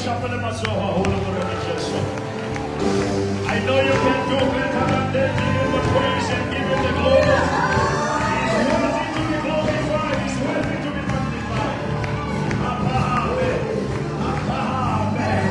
I know you can do better than that. Give him the praise and give him the glory. He's worthy to be glorified. He's worthy to be magnified. Amen.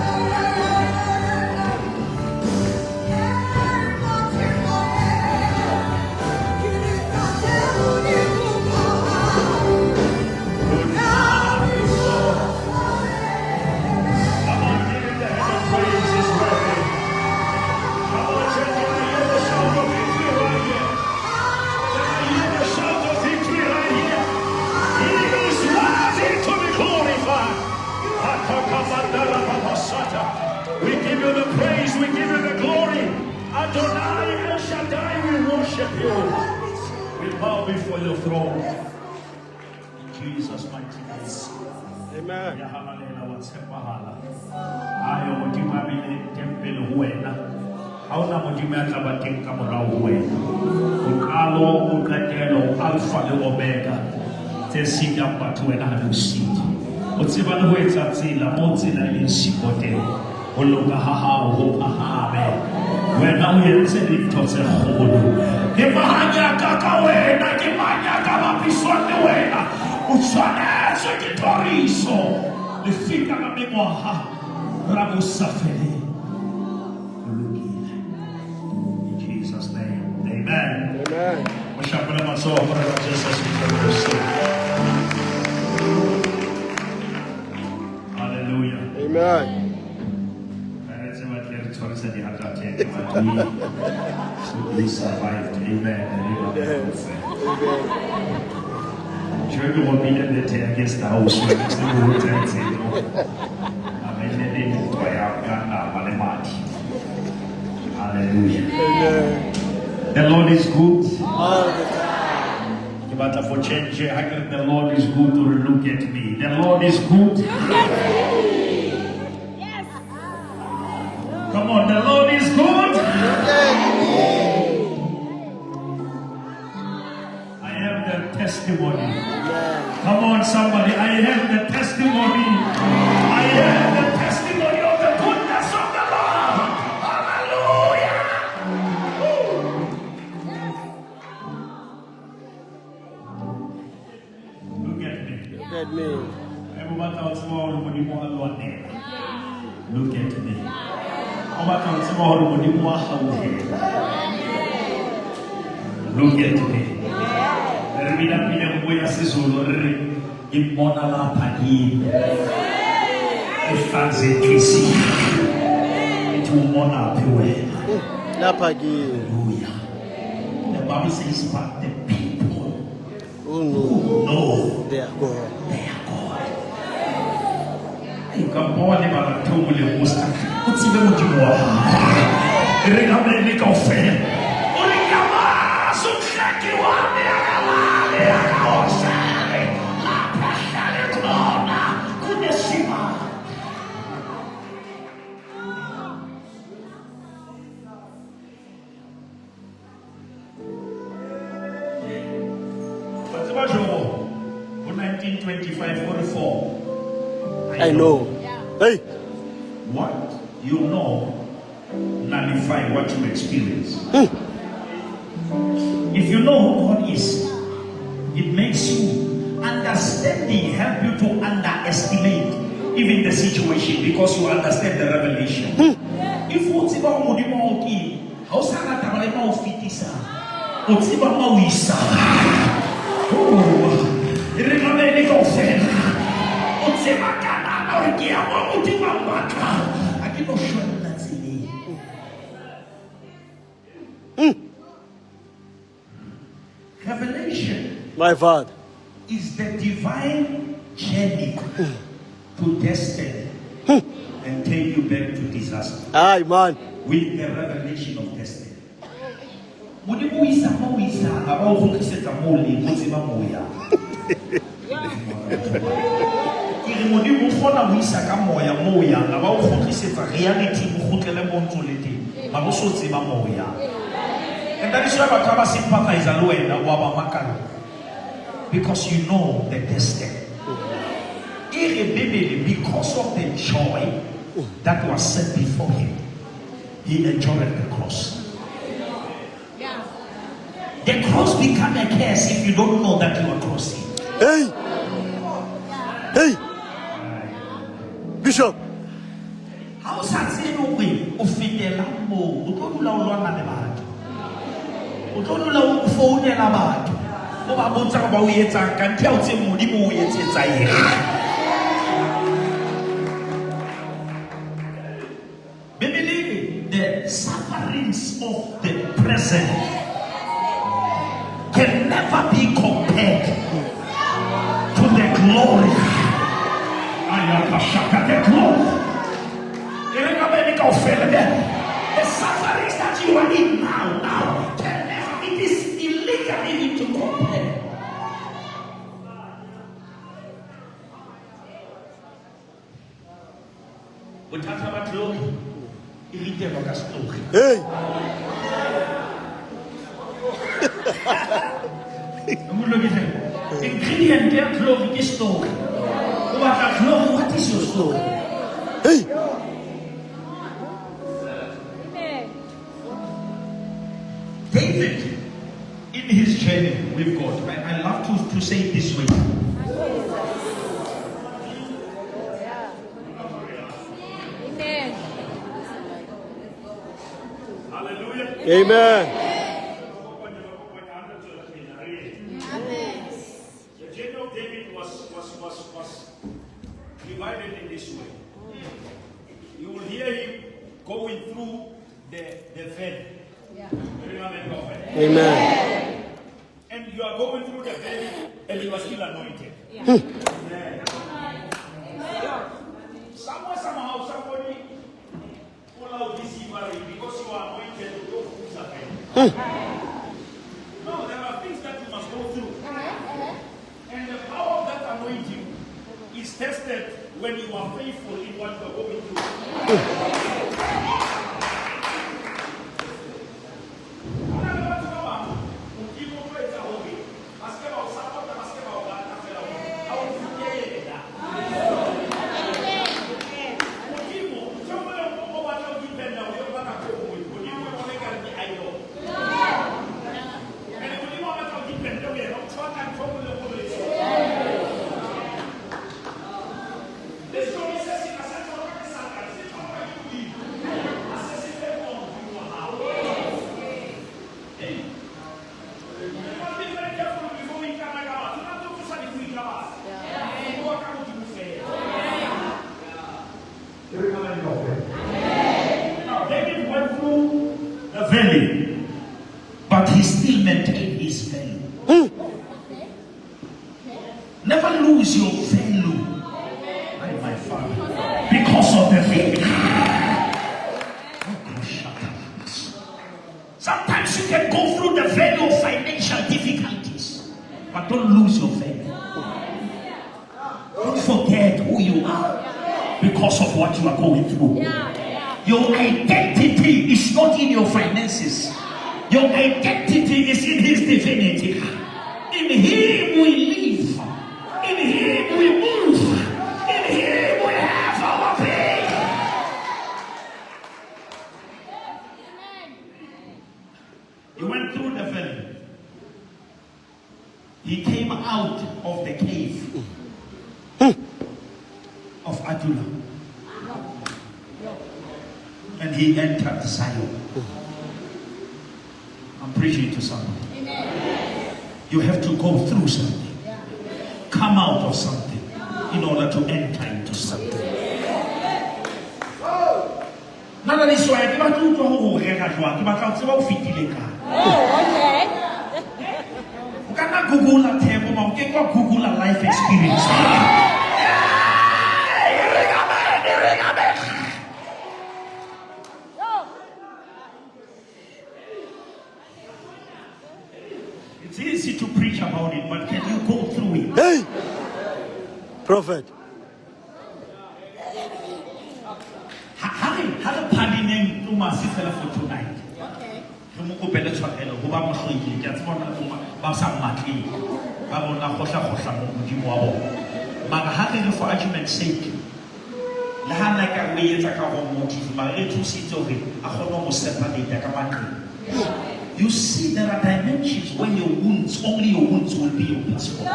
We give you the praise, we give you the glory. Adonai El Shaddai, we worship you. We bow before your throne. In Jesus' mighty name. Amen. Ayo mutimabile tempele huwena. Hauna mutimata batinka mora huwena. Ukalo ukatelo alfa le omega. Tesinya patuena halusiti. Utsibana huweza tsila motsila yinshikote. Oloka haha ho ahame. Wena uyenze litotse khulu. Kimanya kaka wena, kimanya kama piswane wena. Utshwanetse ke toriso. Lefika ka memoha. Rabo safele. Ulukile. In Jesus' name. Amen. Amen. Mashapala maso para Jesus Christ. Hallelujah. Amen. We survived. Amen. Je vais me remettre de terre against the house. Hallelujah. The Lord is good. But for change, the Lord is good to look at me. The Lord is good. Yes. Come on, the Lord is good. I have the testimony. Come on, somebody. I have the testimony. I have the testimony of the goodness of the Lord. Hallelujah. Look at me. Look at me. Look at me. Look at me. Remina pile mboya sisolo re imona la pagini. Ifanze twisi. Itumona piwe. La pagini. Hallelujah. The Bible says but the people who know their God. You can pour the balatum with your musta. What's even what you want? Regarding the coffee. For 1925-44. I know. Hey. What you know nullify what you experience. If you know who God is, it makes you understanding, help you to underestimate even the situation because you understand the revelation. If what's about Modimoki, how Sana Tamalema of Fitisa, what's about Mawisa? Oh, remember the offense. What's about Kana or Giamo Mutimamaka? I give no sure that's it. Revelation, my father, is the divine journey to destiny and take you back to disaster. Aye, man. With the revelation of destiny. When you wisa about who is the mole, what's the moya? When you phone a wisa moya about who is the reality who tell them on to let it. Maboso moya. And that is why Bakaba sympathize alone because you know the destiny. Because of the joy that was set before him, he enjoyed the cross. The cross become a curse if you don't know that you are crossing. Hey! Hey! Bishop! How sad no way ofitela mo utolula ulwana le batho. Utolula ufounela batho. O ba botsa ba o etsa ka nthe o tse modimo o etsetsa yena. Believe the sufferings of the present can never be compared to the glory. The glory. The sufferings that you are in now can never. It is illegal even to compare. Without our glory, it will never story. Hey! Ingredient their glory is story. What is your story? Hey! David, in his journey with God, I love to say it this way. Hallelujah. Amen. The journey of David was divided in this way. You will hear him going through the valley. Amen. And you are going through the valley and you are still anointed. Somehow, somebody pull out this evil because you are anointed to go through something. No, there are things that you must go through. And the power of that anointing is tested when you are faithful in what you are going through. But he still maintained his value. Never lose your value, my Father, because of the value. Sometimes you can go through the value of financial difficulties, but don't lose your value. Don't forget who you are because of what you are going through. Your identity is not in your finances. Your identity is in his divinity. In him we live. In him we move. In him we have our being. He went through the valley. He came out of the cave of Adullam. And he entered Zion. I'm preaching to somebody. Amen. You have to go through something. Come out of something in order to enter into something. Nana ni soya ke ba tu to ho rega jwa ke ba ka tseba o fitile ka. Oh, okay. O kana Google thebo ma o ke kwa Google life experience. It's easy to preach about it, but can you go through it? Hey! Prophet. Have a party name to my sister for tonight. Okay. Go better tshwarelo go ba mohlodi ke a tsbona ba sa matli ba bona khosha mo modimo wa bona mara ha re for argument's sake le ha like we You see, there are dimensions when your wounds, only your wounds will be your passport.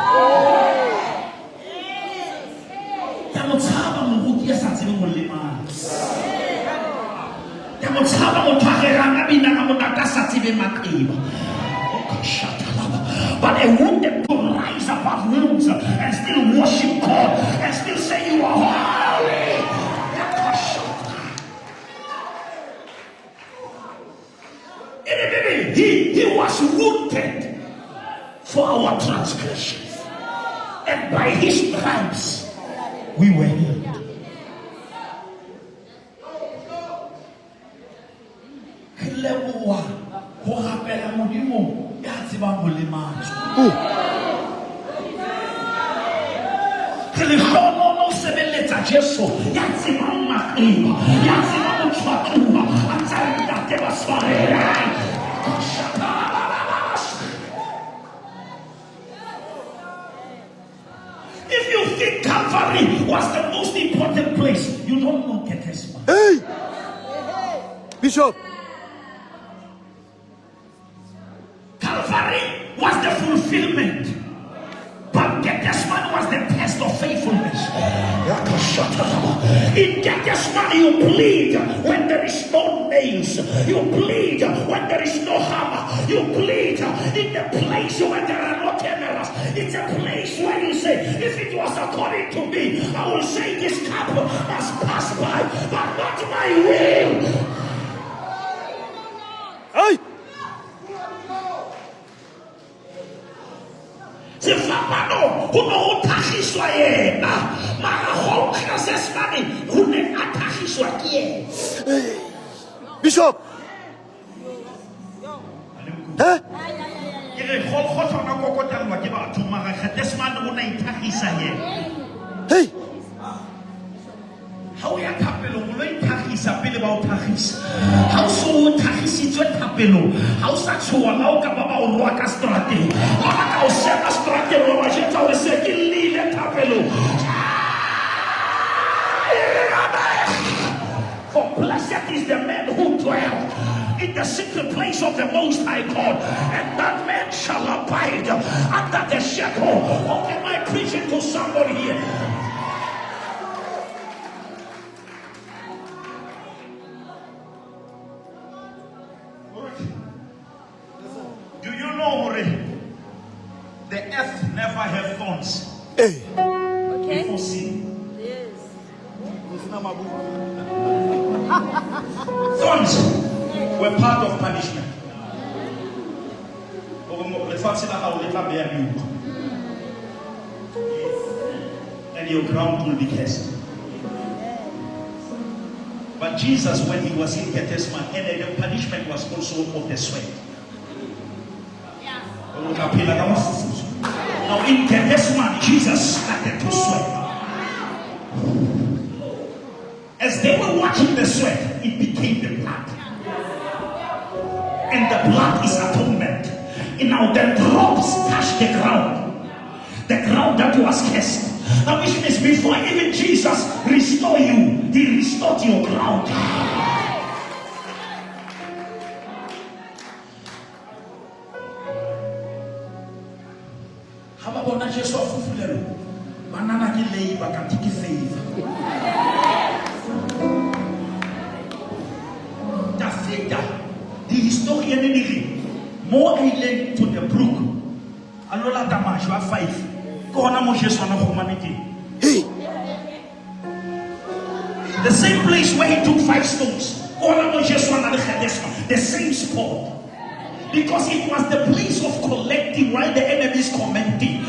But a wounded to rise above wounds and still worship God and still say you are holy. He was wounded for our transgressions, and by his stripes we were healed. If you think Calvary was the most important place, you don't know Gethsemane. Hey! Bishop! Calvary was the fulfillment, but Gethsemane was the test of faithfulness. In Gethsemane, you plead when there is no nails. You plead when there is no hammer. You plead in the place where there are no cameras. It's a place where you say, if it was according to me, I will say this cup must pass by, but not my will. Hey! Zefamano, who tahiswa yena, mara honka zesmani, who ne atahiswa kie. Bishop! Huh? Hey! How ya tapelo muloi tahisa pele ba tahis. How so tahisi jo tapelo. How sa chua lau ka baba o roa ka strate. Ora ka o se ka strate ro wa jeta o se ki lile tapelo. For blessed is the man who dwells in the secret place of the Most High God, and that man shall abide under the shadow. Oh, am I preaching to somebody here? Do you know the earth never had thorns? Hey! Okay. Before sin. Yes. Thorns were part of punishment. And your ground will be cursed. But Jesus, when he was in Gethsemane, and the punishment was also of the sweat. Now in Gethsemane, Jesus started to sweat. As they were watching the sweat, it became the blood. And the blood is atonement. And now the drops touched the ground that was cursed. Now which means before even Jesus restored you, he restored your ground. How about not just off of the banana delay, but can take favor. The historian in more island to the brook. Alola Damash, you are 5. Go on, Moshe, son of humanity. Hey! The same place where he took 5 stones. Go on, Moshe, son of the same spot. Because it was the place of collecting while the enemy is commenting.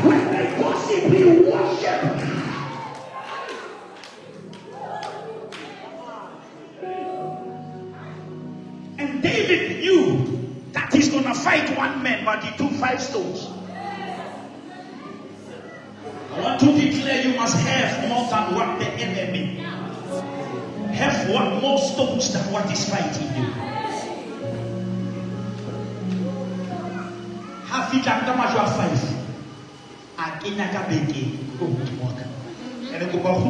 When they gossip, you worship. And David knew that he's going to fight one man, but he took 5 stones. I want to declare you must have more than what the enemy. Have one more stones than what is fighting you. half it after my 5. I can't get baby. And I go back to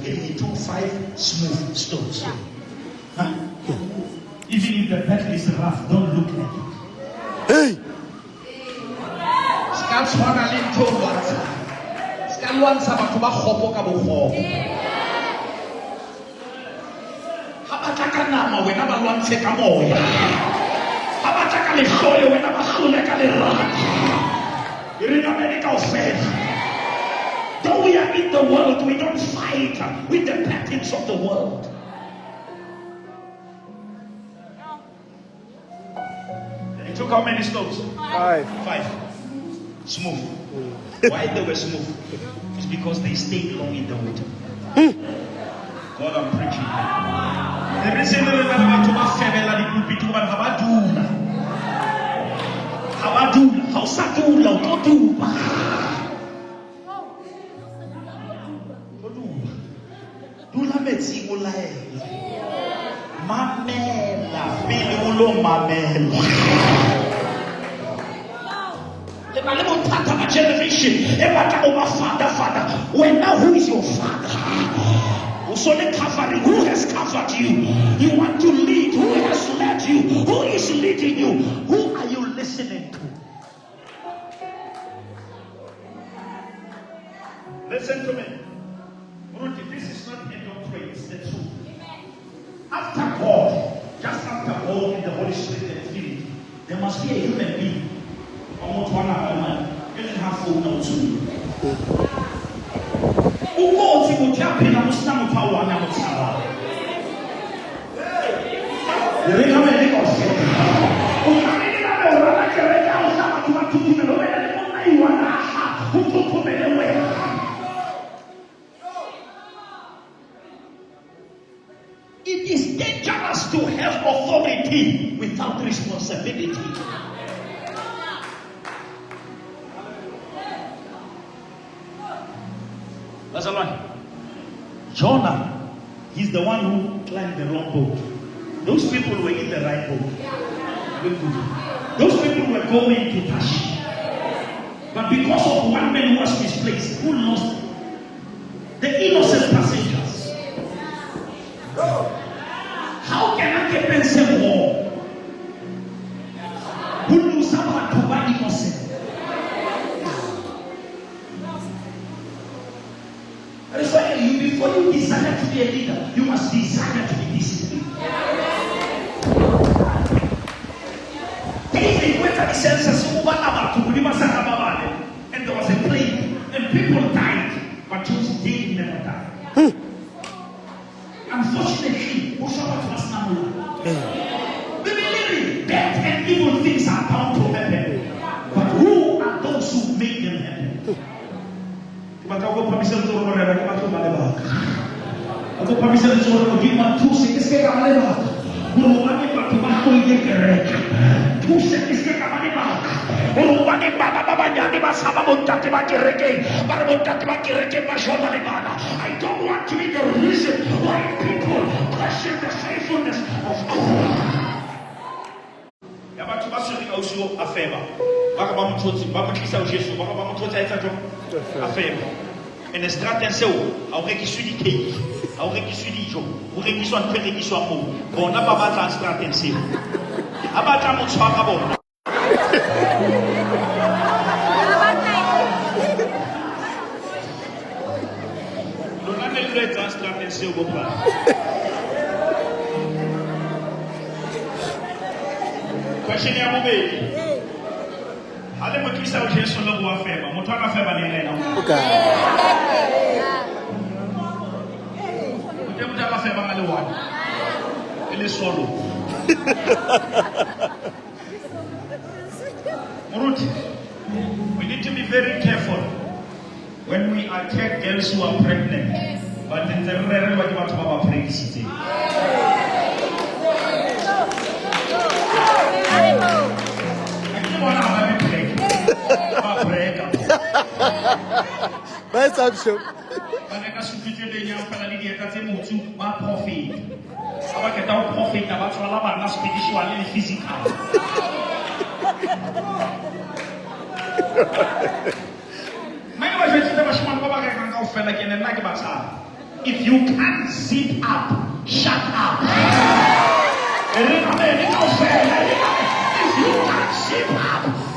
the 5 smooth stones. Huh? Even if the battle is rough, don't look like it. Hey! That's what I told you. Scan one sama to hopo ka bo. Habataka nama wena ba lwantshe ka moya. Habataka le hloyo wena ba hlole ka le rata. Though we are in the world, we don't fight with the patterns of the world. It took how many stones? 5. 5. Smooth. Why they were smooth? It's because they stayed long in the water. God, I'm preaching. The reason they how sadula, Koduba. Dula metsi molaela. Mamela, pele o lo mamela. Le ba le bothata ba generation, e batla o ba father. Wena, who is your father? So the covering, who has covered you? You want to lead, who has led you? Who is leading you? Who are you listening to? Listen to me. Rudy, this is not a doctrine, it's the truth. After God, just after God in the Holy Spirit and Spirit, there must be a human being. Almost one hour, man. You don't have full notes. Uko usimuchape na musnamu pawa na musaba. Yereka meleka osete. Ukamini na meora kereka osama tuwatuki melowe na lemona iwana. Utuku melewe. It is dangerous to have authority without responsibility. That's all right. Jonah, he's the one who climbed the wrong boat. Those people were in the right boat. Those people were going to Tarshish. But because of one man who was misplaced, who lost the innocent passengers. How can I get them more? Who lose someone to buy innocent? That's why before you desire to be a leader, you must desire to be disciplined. David went at the census and there was a plague and people died, but David never died. Unfortunately, we believe death and evil things are bound to happen, but who are those who make them happen? Aku permission untuk mereka masuk balik. Aku permission untuk gimana tu sih sekarang balik. Berubahnya batu batu ini kerek. Tu sih sekarang balik. Berubahnya bapa jadi masa muncak di baki reke. Baru muncak di baki reke masuk balik mana. I don't want to be the reason why people question the faithfulness of God. Ya batu masuk di usul afema. Baka vamos todos, vamos que são Jesus, baka vamos todos aí tanto afema. E na estrada seu, alguém que suit de alguém que suit de jogo, alguém que soit prêt, qui soit mou. Bon, na pas battre en estrada seu. Abata mon soir bom. Não há nem letra en estrada seu, bom para. Question ya mobile. Ale mo kisa o Jesu lo bo afeba. Mo twa ka feba le lena. Okay. Mo twa ka feba ngale wa. Ele solo. Muruti. We need to be very careful when we attack girls who are pregnant. But in the rare what you want to have pregnancy. Best option. Baneka sufite de nyam pala li dia kate mutu ma profit. Aba ke ta profit aba tswala bana spiritual le physical. If you can't zip up, shut up. If you can't zip up.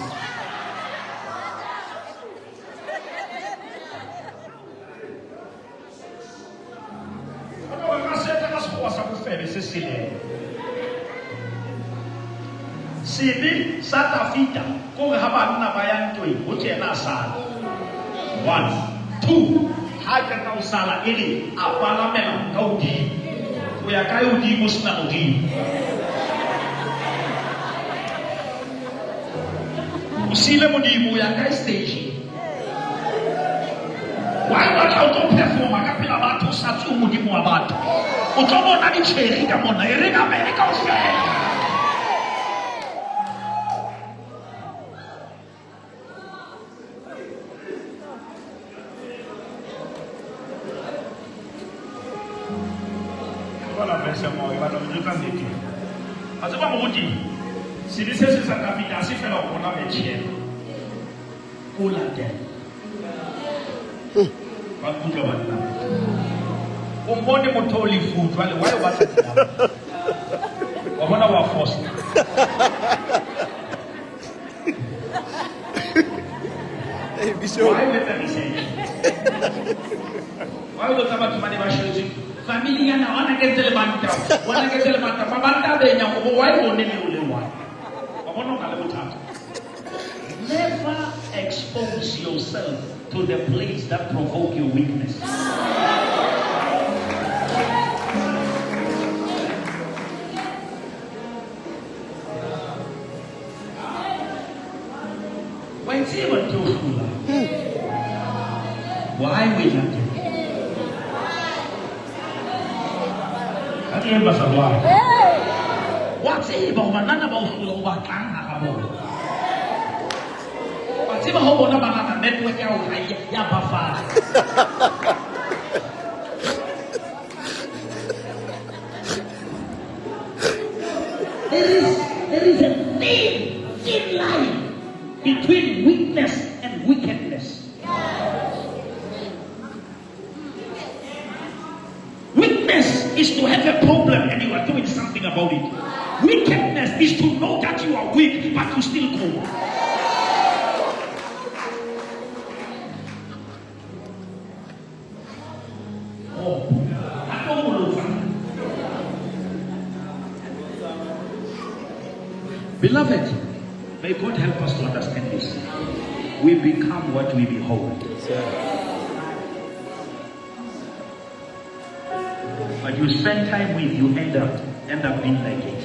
Sini South Africa, kung haban na bayan to eh, uche na sala. 1, 2, haja kau sala ini, apa namanya kau di, kuya kayu di musna di. Usile mo di kuya kayu stage. Why not kau to perform? Kapila batu satu mo di mo abad. Utomo na ni cheri kamo na erega me kau fe. Si this is a capital, si fait la corona métier, pour la terre. Pas tout le monde. On monte mon toli food, why was it? On va avoir force. Hey, Bishop. Why let me say? Why would you have money to family na wana gezele banta babanta be nya ko why won't you ule why abono kale utata. Never expose yourself to the place that provoke your weakness. When someone told you why we not what's it about banana about what can happen? What's it about banana network out ya bafa? There is a thin line between weakness and wickedness. Weakness is to have a problem and you are doing something about it. Wickedness is to know that you are weak but you still go. Beloved, may God help us to understand this. We become what we behold. But you spend time with, you end up being like it.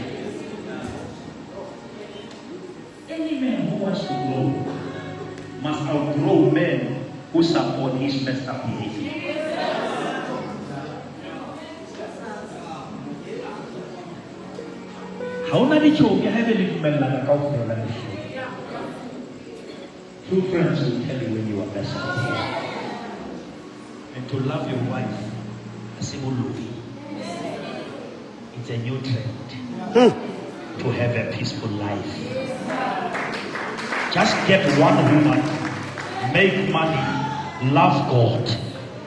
Any man who wants to grow must outgrow men who support his messed up behavior. How many children have a little man like a Two friends will tell you when you are messed up. And to love your wife as a movie. It's a new trend to have a peaceful life. Just get one woman, make money, love God,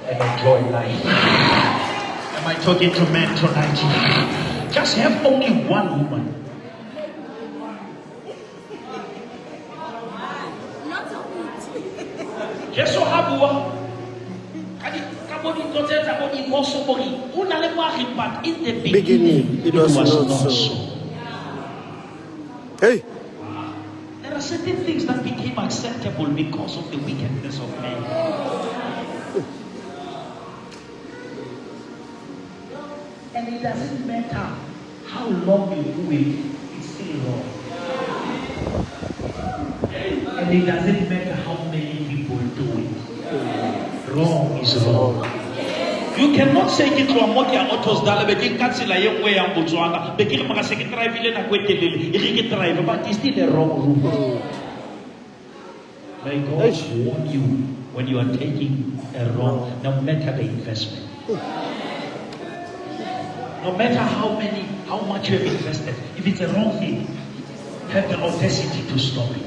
and enjoy life. Am I talking to men tonight? Just have only one woman. Just so happy. But in the beginning, it was not so. Hey. There are certain things that became acceptable because of the wickedness of men. And it doesn't matter how long you do it, it's still wrong. And it doesn't matter how many people do it. Wrong is wrong. You cannot say it to a moti a autos dala bekin katsila yung way ang Botswana bekin makasakit drive ile na kwetelele iliki drive but it's still a wrong route. May God warn you when you are taking a wrong, no matter the investment, no matter how much you have invested. If it's a wrong thing, have the audacity to stop it.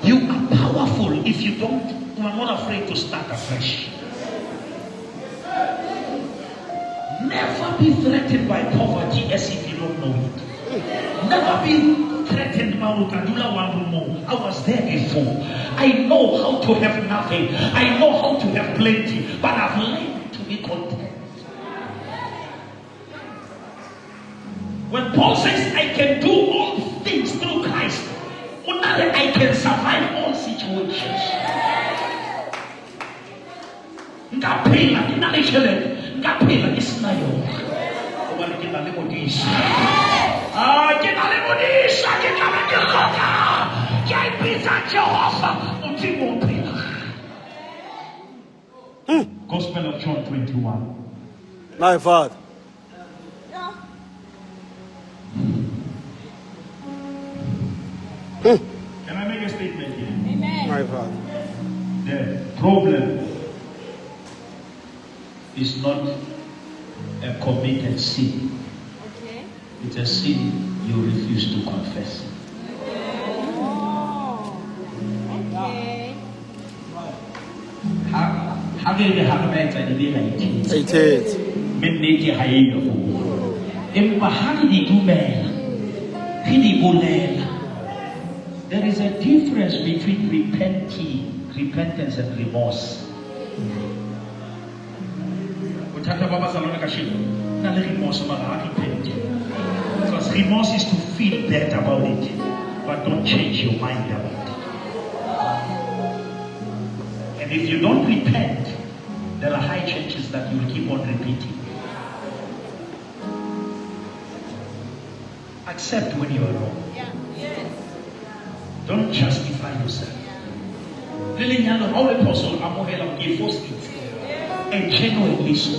You are powerful if you are not afraid to start afresh. Never be threatened by poverty as if you don't know it. Never be threatened by Ukadula Wamrumo. I was there before. I know how to have nothing. I know how to have plenty. But I've learned to be content. When Paul says, I can do all things through Christ, I can survive all situations. Gospel of John 21. My Father. Can I make a statement here? Amen. My Father. The problem is not a committed sin. Okay. It's a sin you refuse to confess. Oh. Okay. How can you have a better idea? It is. Midnight, I hear you. There is a difference between repentance and remorse. Because remorse is to feel bad about it, but don't change your mind about it. And if you don't repent, there are high chances that you will keep on repeating. Accept when you are wrong. Yeah. Yes. Don't justify yourself. Really, how a person give first things and genuinely so,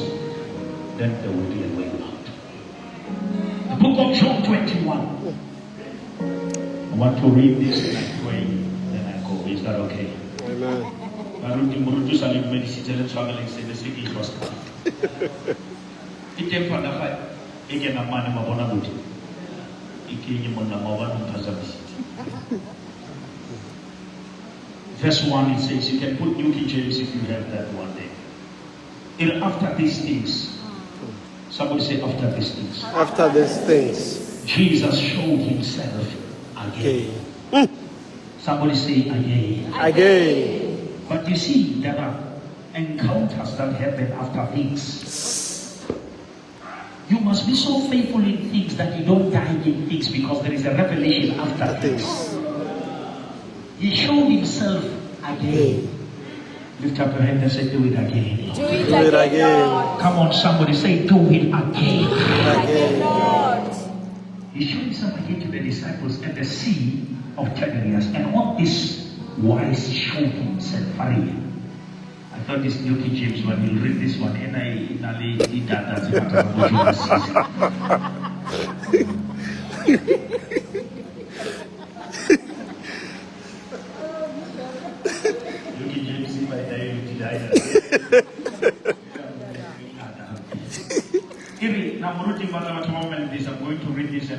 then there will be a way out. The book of John 21. I want to read this and I pray, then I go. Is that okay? Amen. Verse 1, it says, you can put New King James if you have that one day. After these things, somebody say after these things. After these things, Jesus showed himself again. Somebody say again. Again. But you see, there are encounters that happen after things. You must be so faithful in things that you don't die in things, because there is a revelation after things. He showed himself again. Lift up your hand and say, do it again. Do it again. Lord. Come on, somebody say, do it again. Again, Lord. He showed himself again to the disciples at the Sea of Tiberias. And what is wise showed himself. I thought this New King James one, you'll read this one. And I did that. I'm going to read this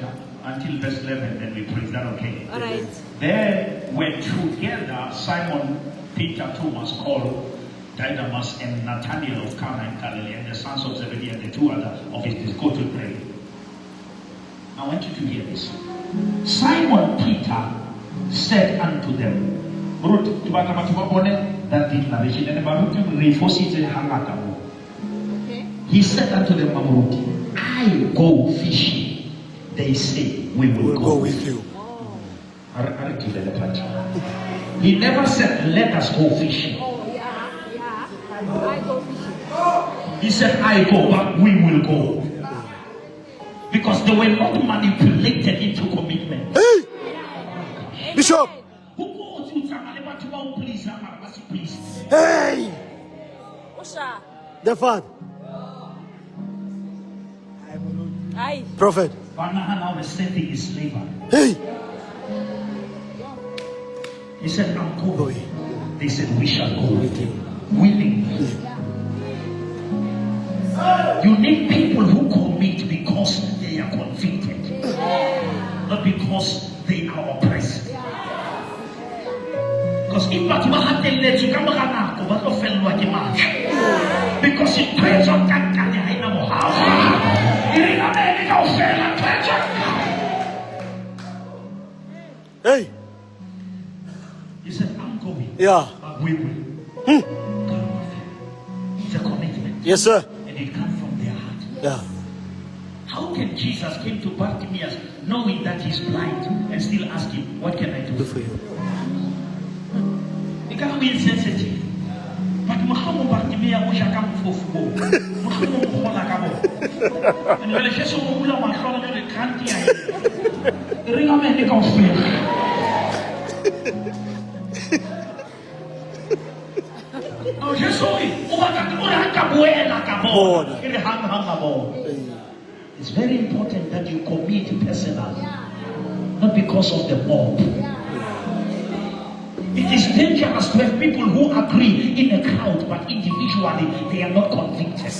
until verse 11, then we pray. Is that okay? All right. There were together Simon, Peter, Thomas, called Didymus, and Nathanael of Cana in Galilee, and the sons of Zebedee, and the two other of his disciples. Go to pray. I want you to hear this. Simon Peter said unto them, he said unto them, I go fishing. They say, we will go with you. He never said, let us go fishing. Oh, yeah. I go fishing. He said, I go, but we will go. Because they were not manipulated into commitment. Hey! Bishop! Who goes to please? Hey! Usha. The Father. Aye. Prophet. Now the setting is slavery. Hey! He said, I'm going. They said, we shall go with you. Willingly. You need people who commit because they are convicted, not because they are oppressed. if but what happened let you come back but no fell like a man. Because it turns on that I know how. Hey. He said, I'm going. Yeah. But we will. It's a commitment. Yes, sir. And it comes from their heart. Yeah. How can Jesus came to Bartimaeus knowing that he's blind and still ask him, what can I do Good for you. It can't be insensitive. But Muhammad Bartimaeus was a come for football. Muhammad Molakabo. And when the Jesus will go on front of the country, the ring of men, they go free. Oh, Jesus, it's very important that you commit personally, not because of the mob. It is dangerous to have people who agree in a crowd, but individually they are not convicted.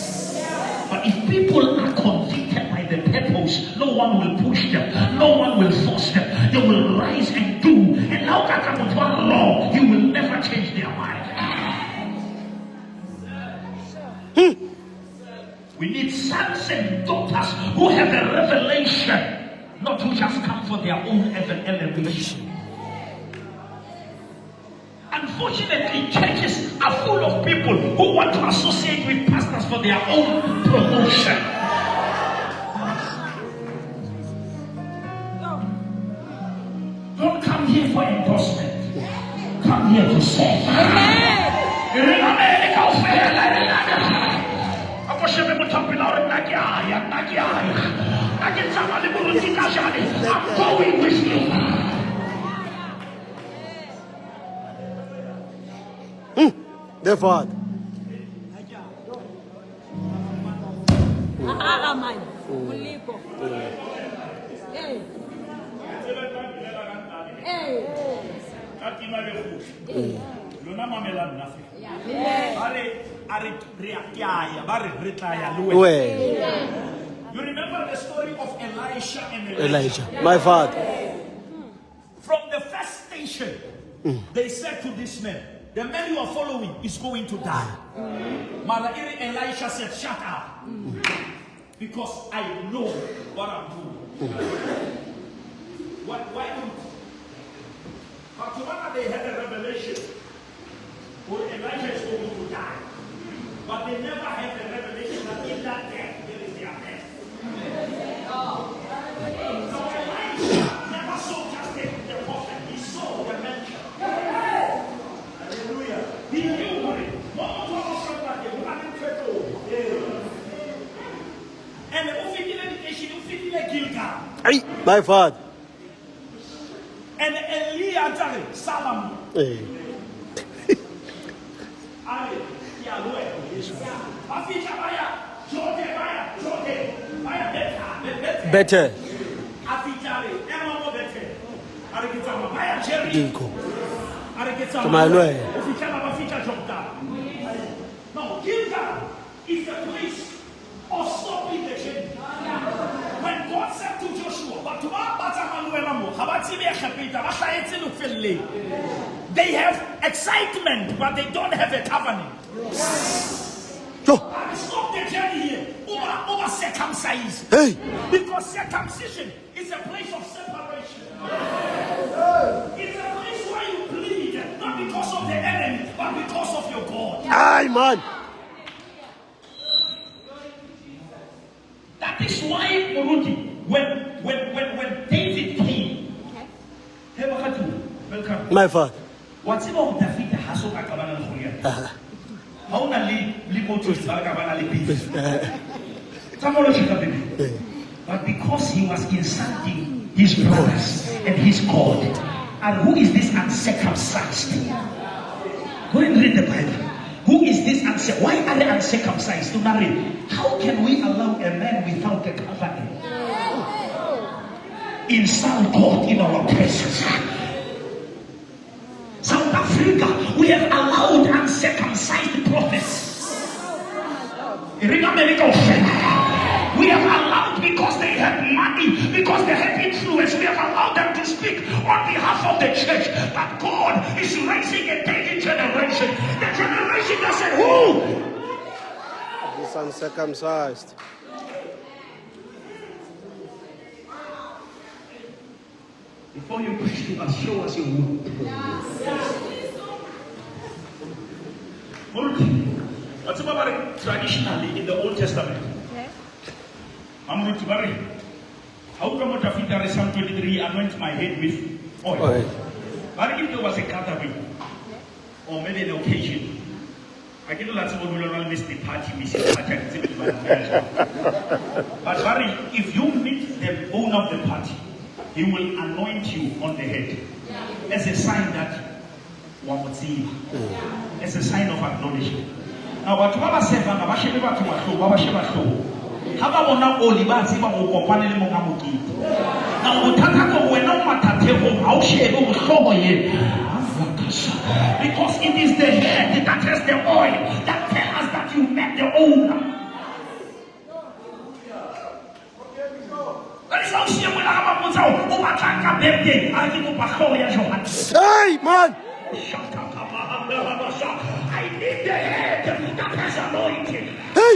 But if people are convicted by the purpose, no one will push them, no one will force them. They will rise and do. And now that comes one law, you will never change their mind. We need sons and daughters who have a revelation, not who just come for their own elevation. Unfortunately, churches are full of people who want to associate with pastors for their own promotion. Don't come here for endorsement. Come here to serve. I'm going with you. Their father. You remember the story of Elisha and Elijah, my father. From the first station, they said to this man, the man you are following is going to die. Elisha said, shut up. Because I know what I'm doing. Why don't? But when they had a revelation, Elijah is going to die. But they never had a revelation that in that death, there is their death. So Elijah never saw just the prophet, he saw the mention. Hallelujah. He knew it. And the official education, Gilgal. Hey, my father. And Eliajar, Solomon. Hey. Better. Dinko. To my lawyer. No, Gilgal is the place of stopping the change. When God said to Joshua, they have excitement, but they don't have a covenant. Stop the journey here. Over circumcised. Hey. Because circumcision is a place of separation. It's a place where you bleed, not because of the enemy, but because of your God. Aye, man. That is why, Muruti, when David came, hey, welcome. My father. What's about David has so how na libo to but because he was insulting his brothers and his God, and who is this uncircumcised? Go and read the Bible. Who is this uncircumcised? Why are they uncircumcised? To marry? How can we allow a man without a covenant insult God in our presence? South Africa, we have allowed uncircumcised prophets. We have allowed, because they have money, because they have influence, we have allowed them to speak speak on behalf of the church that God is raising a daily generation. The generation that said, who? This uncircumcised. Before you preach to us, show us your word. What's about it traditionally in the Old Testament? How come what I read Psalm 23, anoint my head with oil? But if there was a gathering or maybe an occasion, I can let someone will miss the party, but Barry, if you meet the owner of the party, he will anoint you on the head as a sign that one would see, as a sign of acknowledgement. Now, what Baba said, Baba Sheba to my show, Baba Sheba show. How about now, Olibanzi, Baba Wapani Mogamuki? Now, Utaka, when no matter, how she will show you. Because it is the head that has the oil that tells us that you met the owner. Hey, man! I need the head that has anointing. Hey!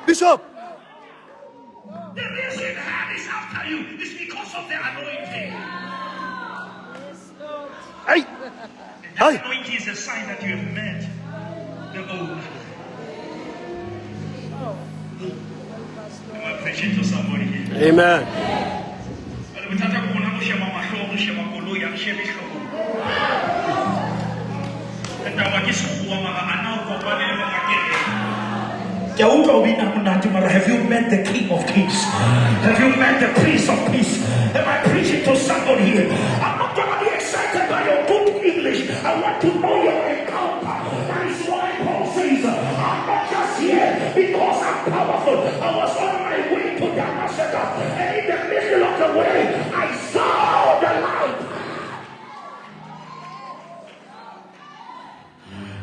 Bishop! The reason head is after you is because of the anointing. Hey! That anointing is a sign that you have met the owner. Am I preaching to somebody here? Amen. Have you met the King of Kings? Have you met the Prince of Peace? Am I preaching to somebody here? I'm not going to be excited by your good English. I want to know your encounter. That is why Paul says, I'm not just here because I'm powerful. I was on my way to Damascus, and in the middle of the way, I saw the light.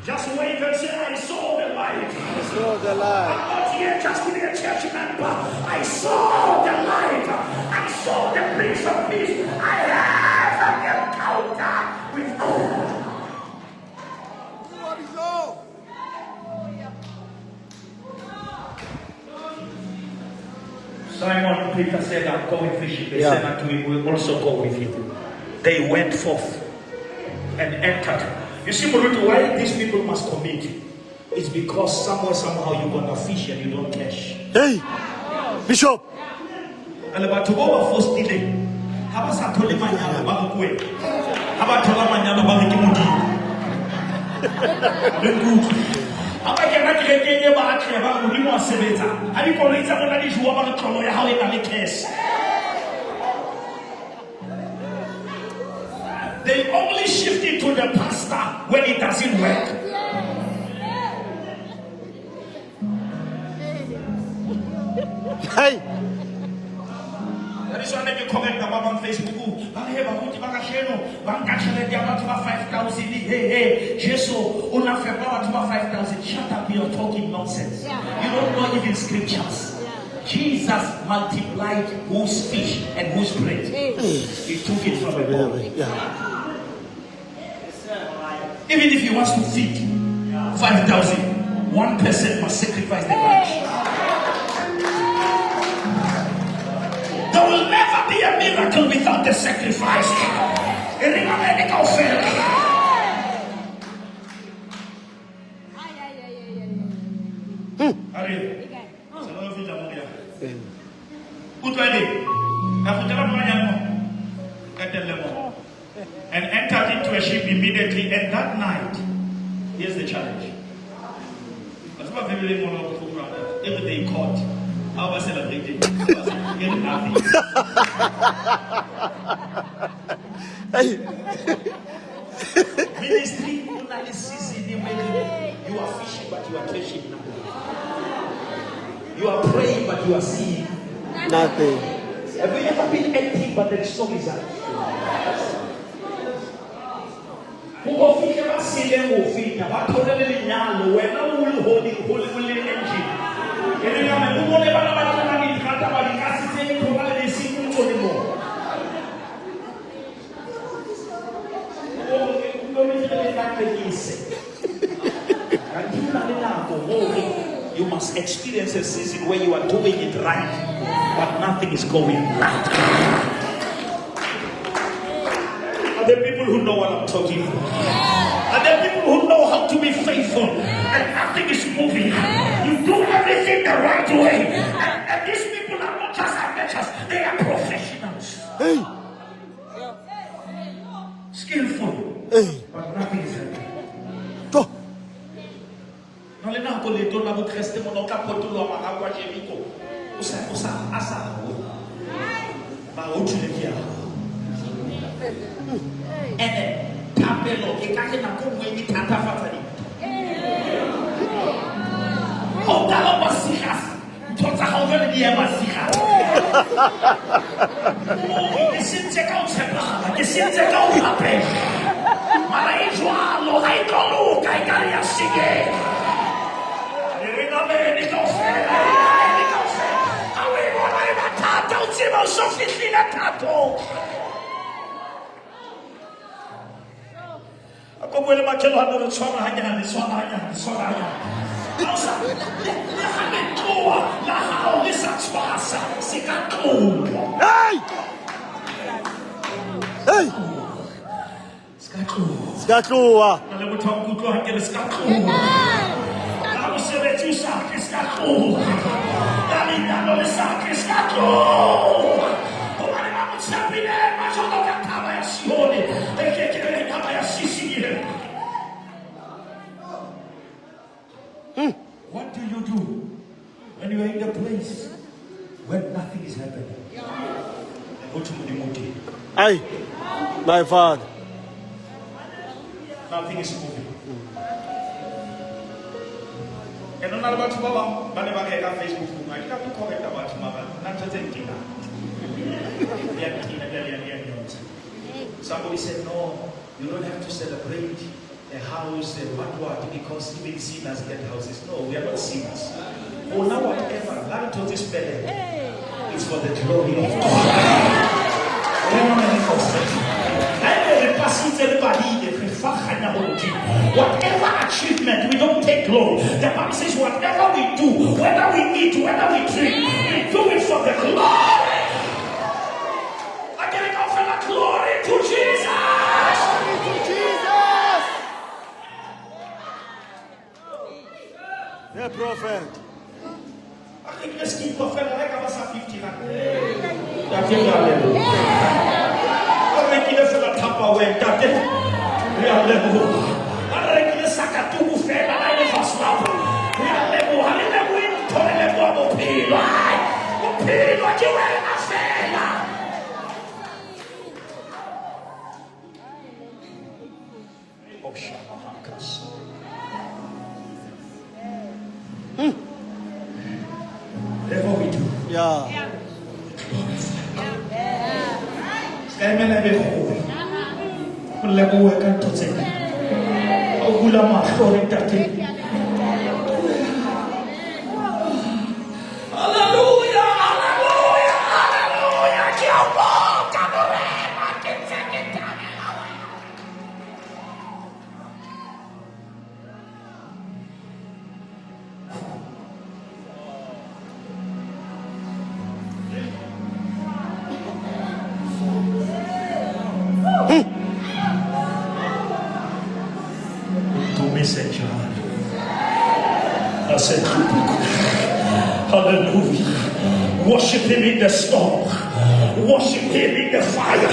Just wait and say, I saw the light. I saw the light. I'm not here just to be a church member. I saw the light. I saw the Prince of Peace. I have an encounter with God. Simon Peter said, I'm going fishing. They said unto him, we'll also go with you. They went forth and entered. You see, Maruto, why these people must commit? It's because somewhere, somehow you're going to fish and you don't catch. Hey! Bishop! And about to go first delay. How about Satoli Manyalo Bagwe? How about Tola Manyalo Bagimudi? How about Yanaki Baki about Limo Seveta? Have you called it somebody who want to call how it can case? They only shift it to the pastor when it doesn't work. Hey! That is why you comment about on Facebook. Hey, 5,000. Shut up, you're talking nonsense. You don't know even scriptures. Jesus multiplied whose fish and whose bread. He took it from a bowl. Even if he wants to feed 5,000, one person must sacrifice the branch. There will never be a miracle without the sacrifice. And entered into a ship immediately. And that night, here's the challenge. Every day caught. How was celebrating? Getting nothing. Ministry analysis in the way you are fishing, but you are catching nothing. You are praying, but you are seeing nothing. Have you ever been empty, but there is no result? Who officially see them who feed them? What told them in Yalo? When I will hold it, holy engine. And then I'm going to You must experience a season where you are doing it right, but nothing is going right. Are there people who know what I'm talking about? Are there people who know how to be faithful and nothing is moving? You do everything the right way. And these people are not just amateurs, they are professionals. Hey. Skillful. Hey. But nothing is happening. Go. Non le nako le dona bo Kriste mo no ka potolo ma ka kwa Jericho. Usa asa ho. Ba o tshile kia. Ene tapelo ke ka ke nako mo e thata fatsa di. Ho ka lo masigas. Tota ha o le di e masigas. Ke sentse ka o tshepa, ke sentse ka o hape. Mara e jwalo ha e tlo ka e ka ya sige. Ako pwede magkalahan na swara hanya. Kausa, lahat tua, lahat isa swasa, sikatu. Hey. Hey. Skatu. Alam mo tawag ko hanggang sikatu. Ako sabi tu sa sikatu. Dali na no sa sikatu. Kung ano mo sabi na, masyado ka tama ya sione. Kaya tama ya sisige. What do you do when you are in the place when nothing is happening? Go to Mudimuti. Hey. My father. Nothing is moving. And on about Baba, Banaba had Facebook. I can't comment about Mama, not just Tina. Somebody said, no, you don't have to celebrate a house and what, because even sinners get houses. No, we are not sinners. Oh, now whatever, God told this better. It's for the glory of God. Whatever achievement, we don't take glory. The Bible says whatever we do, whether we eat, whether we drink, we do it for the glory. I give it all for the glory to Jesus. Glory to Jesus. The prophet. I think let's keep prophet like I was at 50. I think I think let's let tap away. That it. We are level. I think let's sack to move and I never stop. We are level. I never win. Tony level. Pay what you were in a fair. Oh, Shamahakas. Whatever we do. Yeah. Amen. I will. Level we can to say. Oh, Gulama, sorry, that thing. Hallelujah, hallelujah, hallelujah. Jehovah, come around. I can take it down. I said, hallelujah. Worship him in the storm. Worship him in the fire.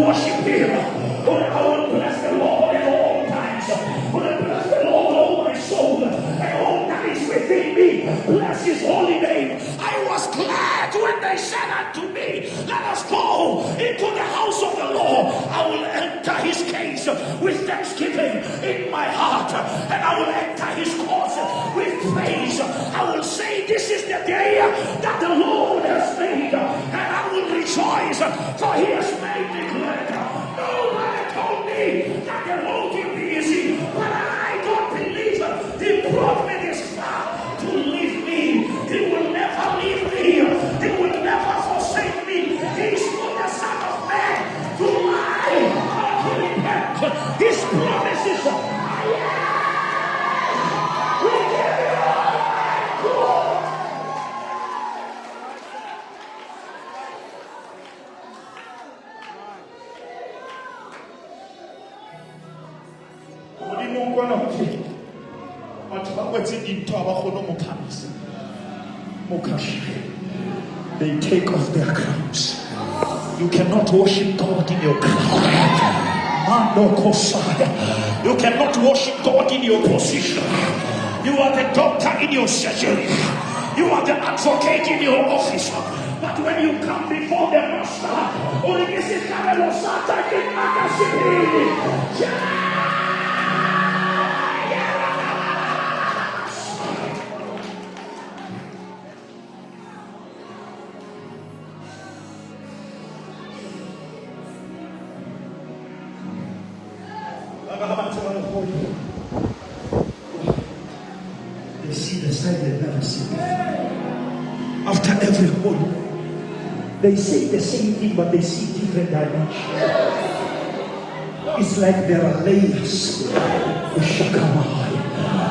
Worship him. I will bless the Lord at all times. I will bless the Lord all my soul. And all that is within me. Bless his holy name. I was glad when they said unto me, let us go into the house of the Lord. I will enter his gates with thanksgiving in my heart. And I will enter his courts with praise. I will say, this is the day that the Lord has made. And I will rejoice, for he has made me glad. Nobody told me that the road will be easy. But I don't believe he brought me this far to leave me. He will never leave me. He will never forsake me. He is not the Son of Man to lie or to repent. His promises, I am. We give you all They take off their crowns. You cannot worship God in your crown. You cannot worship God in your position. You are the doctor in your surgery. You are the advocate in your office. But when you come before the master, they see the side they never see before. After every holy, they say the same thing, but they see different dimensions. It's like there are layers.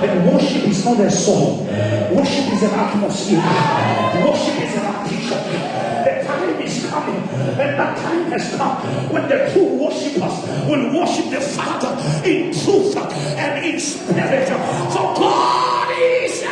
And worship is not a song. Worship is an atmosphere. Worship is an atmosphere. The time is coming, and that time has come when the true worshippers will worship the Father in truth and in spirit. For God is.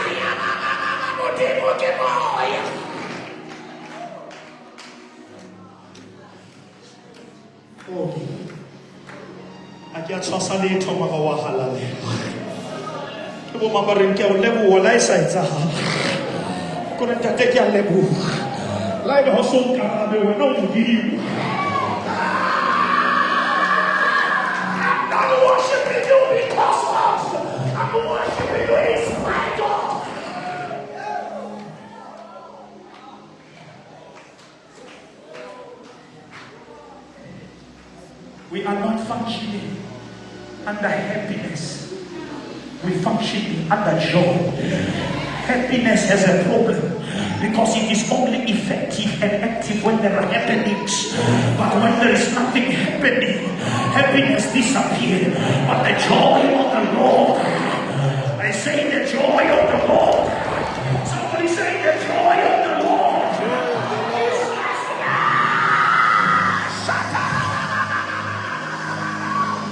We are not functioning under happiness. We function under joy. Happiness has a problem because it is only effective and active when there are happenings. But when there is nothing happening, happiness disappears. But the joy of the Lord, I say the joy of the Lord. Somebody say the joy of the Lord.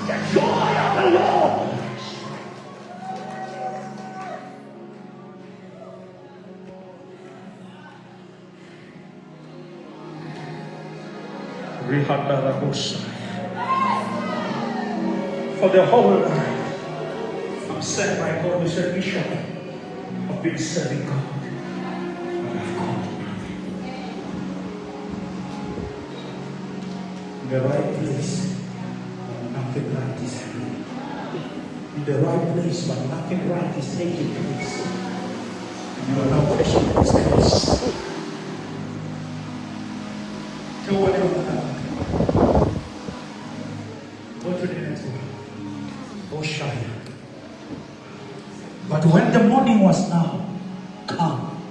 The joy of the Lord. For the whole life, I'm set by God as a bishop. I've been serving God. And I've got in the right place, but nothing right is happening. In the right place, but nothing right is taking place. And you are now questioning His grace. Tell whatever happened. Go to the next one. Oh, shy. But when the morning was now come,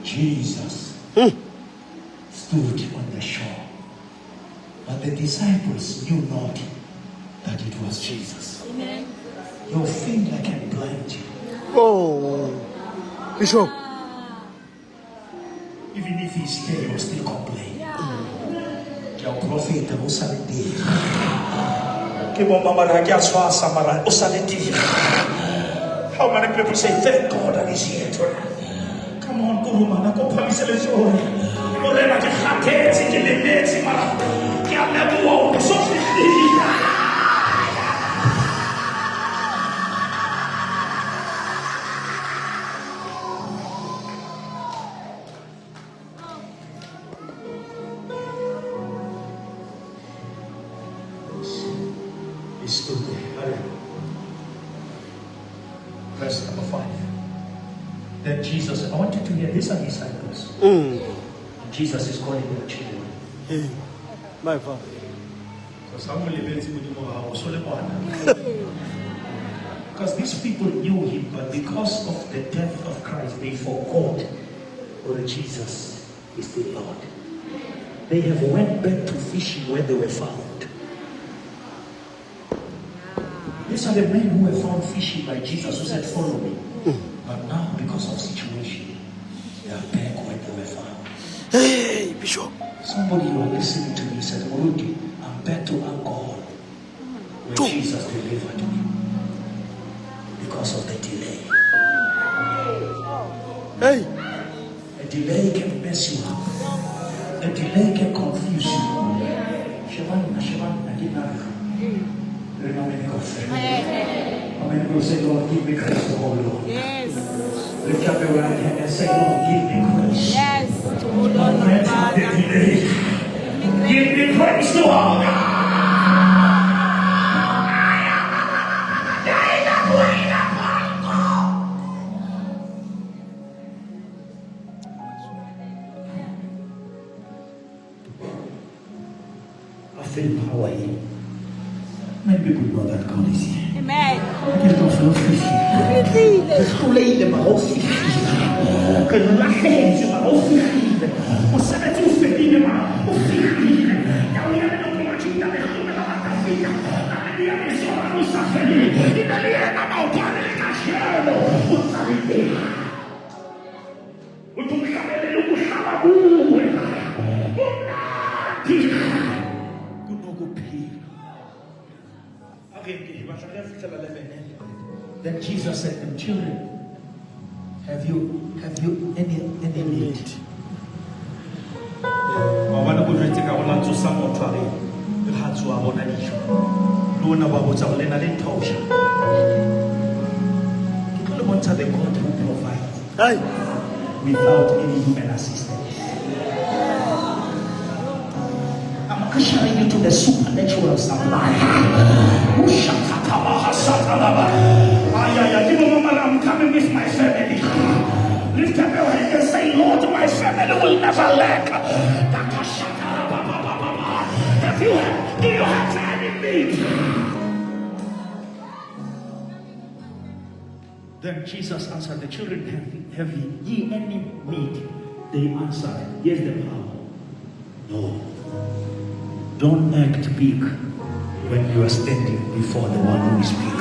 Jesus stood on the shore. But the disciples knew not that it was Jesus. Amen. Your finger can blind you. Oh, Bishop. Even if he's there, he will still complain. Your prophet was How many people say, thank God that he's here tonight? Come on, go man, go police the joy. You let like a hat in the bed, can't never walk so he stood there. Verse number 5. Then Jesus, I want you to hear, these are disciples. Jesus is calling their children. Hey, my Father. Because these people knew him, but because of the death of Christ, they forgot that Jesus is the Lord. They have went back to fishing where they were found. These are the men who were found fishing by Jesus, who said, follow me. But now, because of situation, they are back where they were found. Hey, Bishop. Somebody you are listening to me said, Morudi, I'm back to alcohol where Jesus delivered me. because of the delay. Hey. A delay can mess you up. A delay can confuse you. Shabana, give me how many go say, Lord, give me grace to hold on? Yes. Lift up your right hand and say, Lord, give me grace. Yes. To hold on, Father. Give me grace to hold on. I feel power here. Many people know that God is here. Amen. Get off your feet. It's too late in my office. Que la gente in my office. O sabe tu feliz in my office. Ya voy a ver lo que machita de la batalla. La media de sola no está feliz. Y me viene a matar el cachero. O sabe qué. O tu cabello no gustaba muy. Then Jesus said to them, children, have you any need? Hey. Without any human assistance. I'm ushering you to the supernatural supply. I'm coming with my family. Lift up your hand and say, Lord, my family will never lack. Do you have any need? Then Jesus answered, the children, have ye any need? They answered, yes, the power. No. Don't act big when you are standing before the one who is big.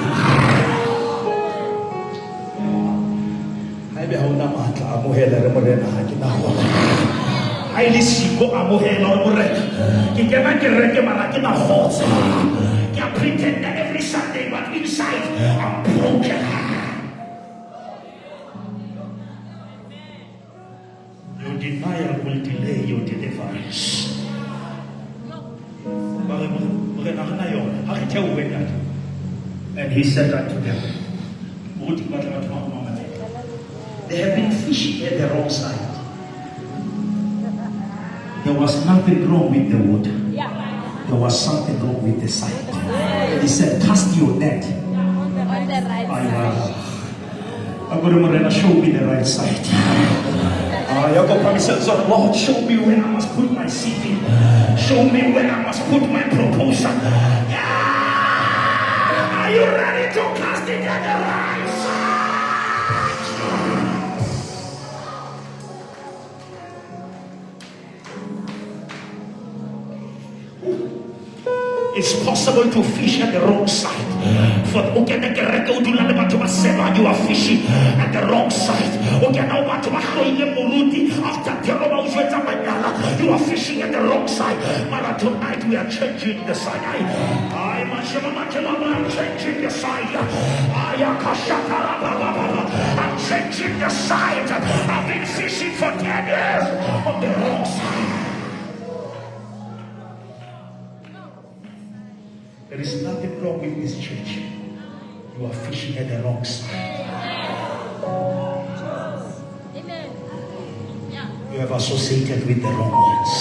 Pretend that every Sunday, but inside I'm broken. Your denial will delay your deliverance. And he said unto them, they have been fishing at the wrong side. There was nothing wrong with the water. There was something wrong with the side. He said, cast your net On the right side. I'm going to show me the right side. Lord, show me where I must put my CV. Show me where I must put my proposal. Are you ready to cast it at the right side? It's possible to fish at the wrong side. For you are fishing at the wrong side. You are fishing at the wrong side. Tonight we are changing the side. I'm changing the side. I'm changing the side. I've been fishing for 10 years on the wrong side. There is nothing wrong with this church. You are fishing at the wrong side. Amen. Yeah. You have associated with the wrong ones.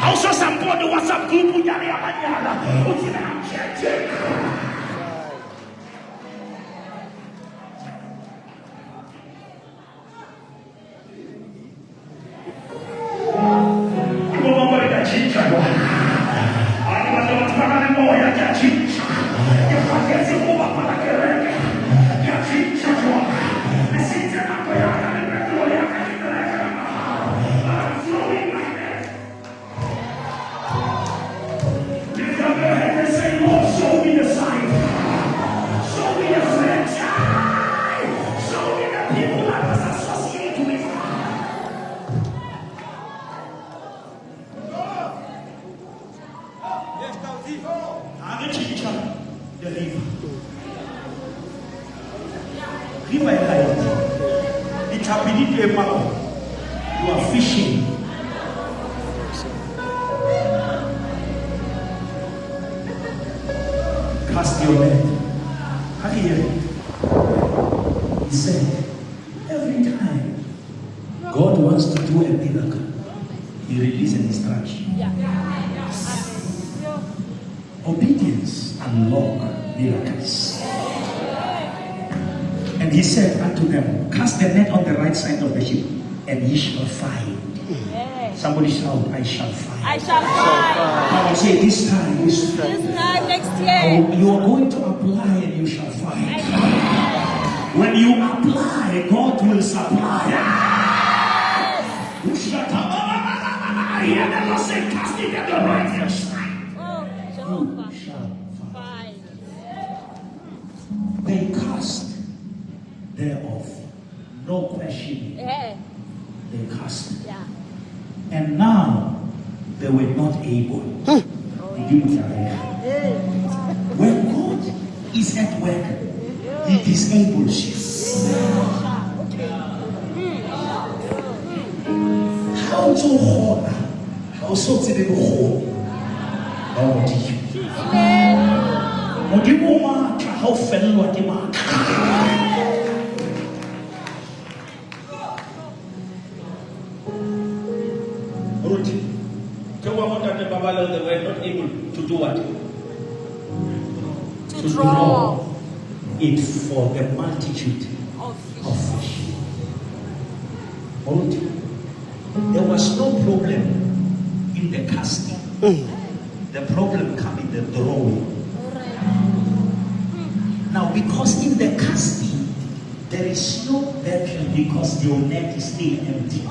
Also, somebody WhatsApp group. Show the river. River light. It happened to a man. You are fishing. Cast your net. How do you hear it? He said, every time God wants to do a miracle, He releases an instruction. Obedience unlock miracles. And He said unto them, cast the net on the right side of the ship, and ye shall find. Somebody shout, I shall find. I shall find. I will say this time, This time next year. you are going to apply and you shall find. When you apply, God will supply. You shall come. I hear the Lord say, cast it at the right side. Oh, shall find. They cast thereof, no questioning. Yeah. They cast. Yeah. And now they were not able. When God is at work, He disables you. How to hold? How so to the hold? How fellow at the mark. They were not able to do what? To draw it for the multitude of of fish. There was no problem in the casting. The problem came in the drawing. Now, because in the casting there is no vacuum because your net is still empty.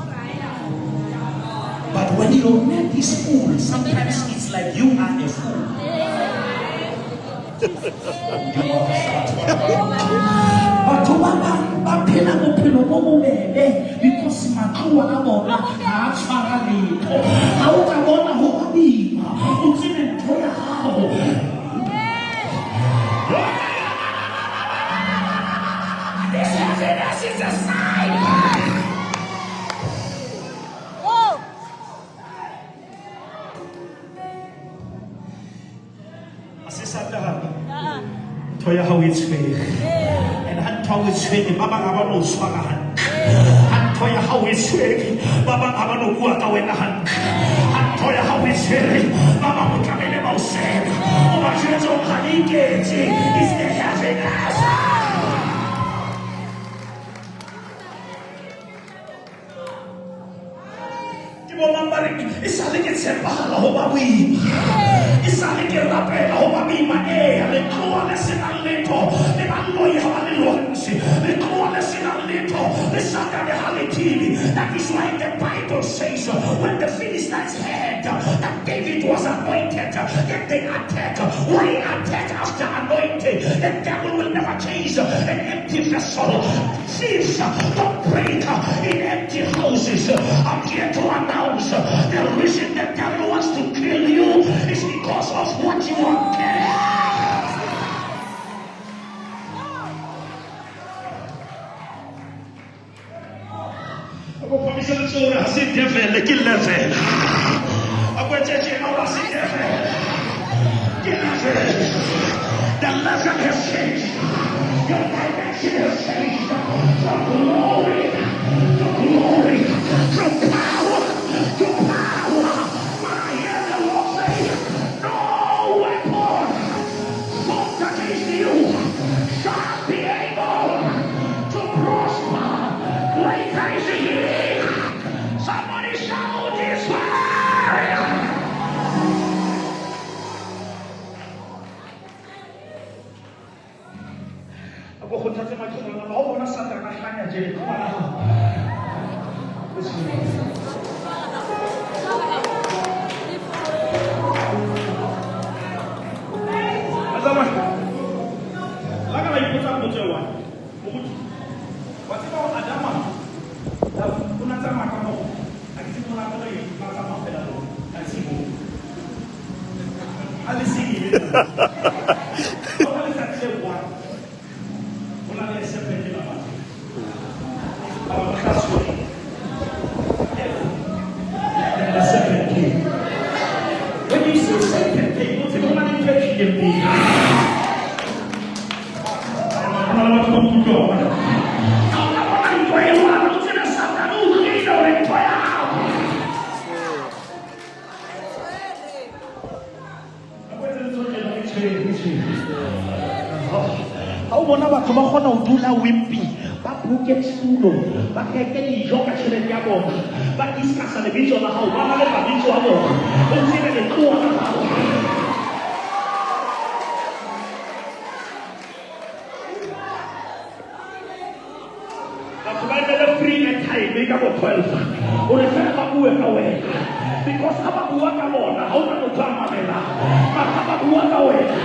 But when your net is full, sometimes it's like you are a fool. But because this is a sign. Toya how it's fair. And how it's fair, Baba Abano Swagahan. And Toya how it's fair, Baba Abano Guatawenahan. And Toya how it's fair, Baba Mutamene said, Omachizo Hanike is the happiness. It's a little Sembala Hobawi. It's a little Rapper Hobabi Mane, the Coalesce a little, the Anoy Havalonsi, the Coalesce a little, the Saka Halitini. That is why the Bible says when the Philistines heard that David was anointed, that they attacked. Why attack after anointing? The devil will never change an empty vessel. Thieves don't break in empty houses. I'm here to announce the reason the devil wants to kill you is because of what you want. The lesson has changed. Your direction has changed. From glory to glory. From power to power. I hear the Lord say, no weapon formed against you shall be able to prosper. Greater is He. Somebody shout this fire. Ako kung tatama ito na ako na sa kanya dyan. Azaman. Laka na ikuta mo jewa. Wati ba adama? Kuna tama kamo. Akiti mo na ko rin para sa mga pedalo. Alisi mo. How bona batho ba kgona ho dula wimpy ba buke stulo ba keke dijo ka tjhelete ya bona ba discussa lebitso la hao ba na le mabitso a bona o tsebe le tloa la hao. Batho ba nele free time ka bo 12 o re fela ba bue ka wena because ha ba bua ka bona ha ona motho a mamela ba ha ba bua ka wena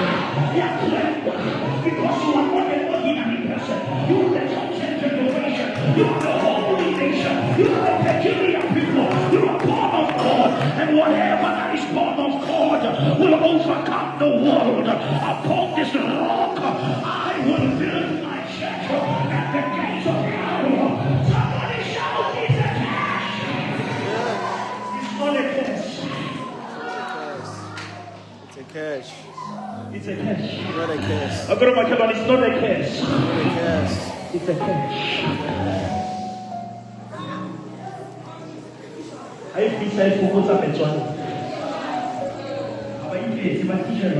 ya clever because you are not an ordinary person. You are the chosen generation. You are the holy nation. You are the peculiar people. You are born of God, and whatever that is born of God will overcome the world. Upon this rock I will build my church, and the gates of hell. Somebody shout, it's a cash. It's not a cash. It's a cash. It's a cash. Not a cash. I'm going to make it, it's not a cash. Not a cash. It's a cash. I decide to put up a joint. How about you? It's my teacher.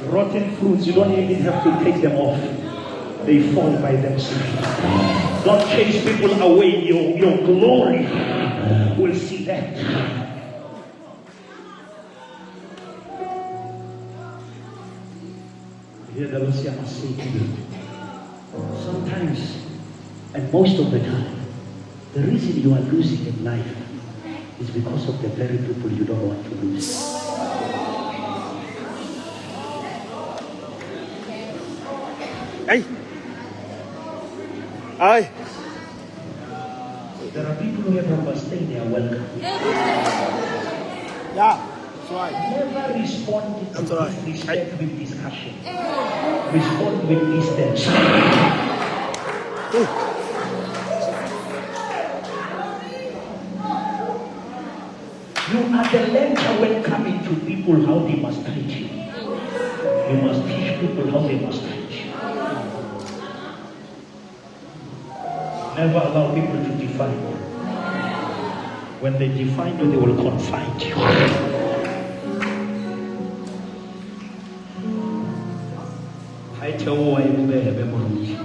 Rotten fruits, you don't even have to take them off. They fall by themselves. Don't chase people away. Your glory will see that. Hear the Lord say to you. Sometimes, and most of the time, the reason you are losing in life is because of the very people you don't want to lose. Hey! Aye! There are people who have overstayed their welcome. Yeah! That's right. Never respond to That's right. disrespect with discussion. Respond with distance. You are the lecturer when coming to people how they must treat you. You must teach people how they must treat you. Never allow people to define you. When they define you, they will confine you. I tell you why you have memory.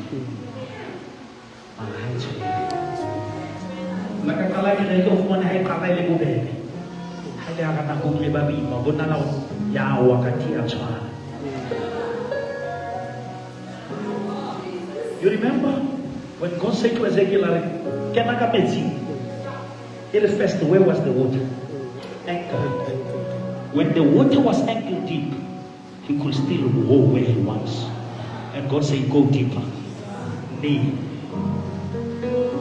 You remember when God said to Ezekiel, first, where was the water? Ankle. When the water was ankle deep, he could still go where he wants. And God said, go deeper. Knee.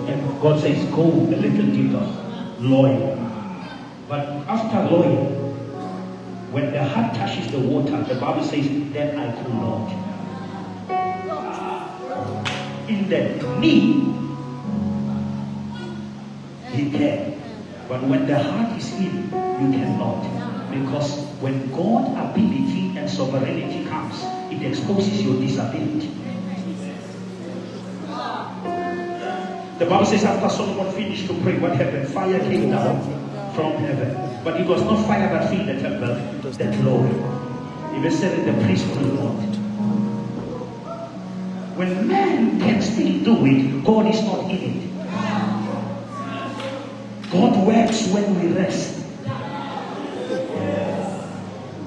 And God says, go a little deeper. Loin. But after loin, when the heart touches the water, the Bible says, then I could not. In the knee, he can. But when the heart is in, you cannot. Because when God's ability and sovereignty comes, it exposes your disability. The Bible says after Solomon finished to pray, what happened? Fire came down from heaven. But it was not fire that filled the temple, the glory. Even said the priest will not. When man can still do it, God is not in it. God works when we rest.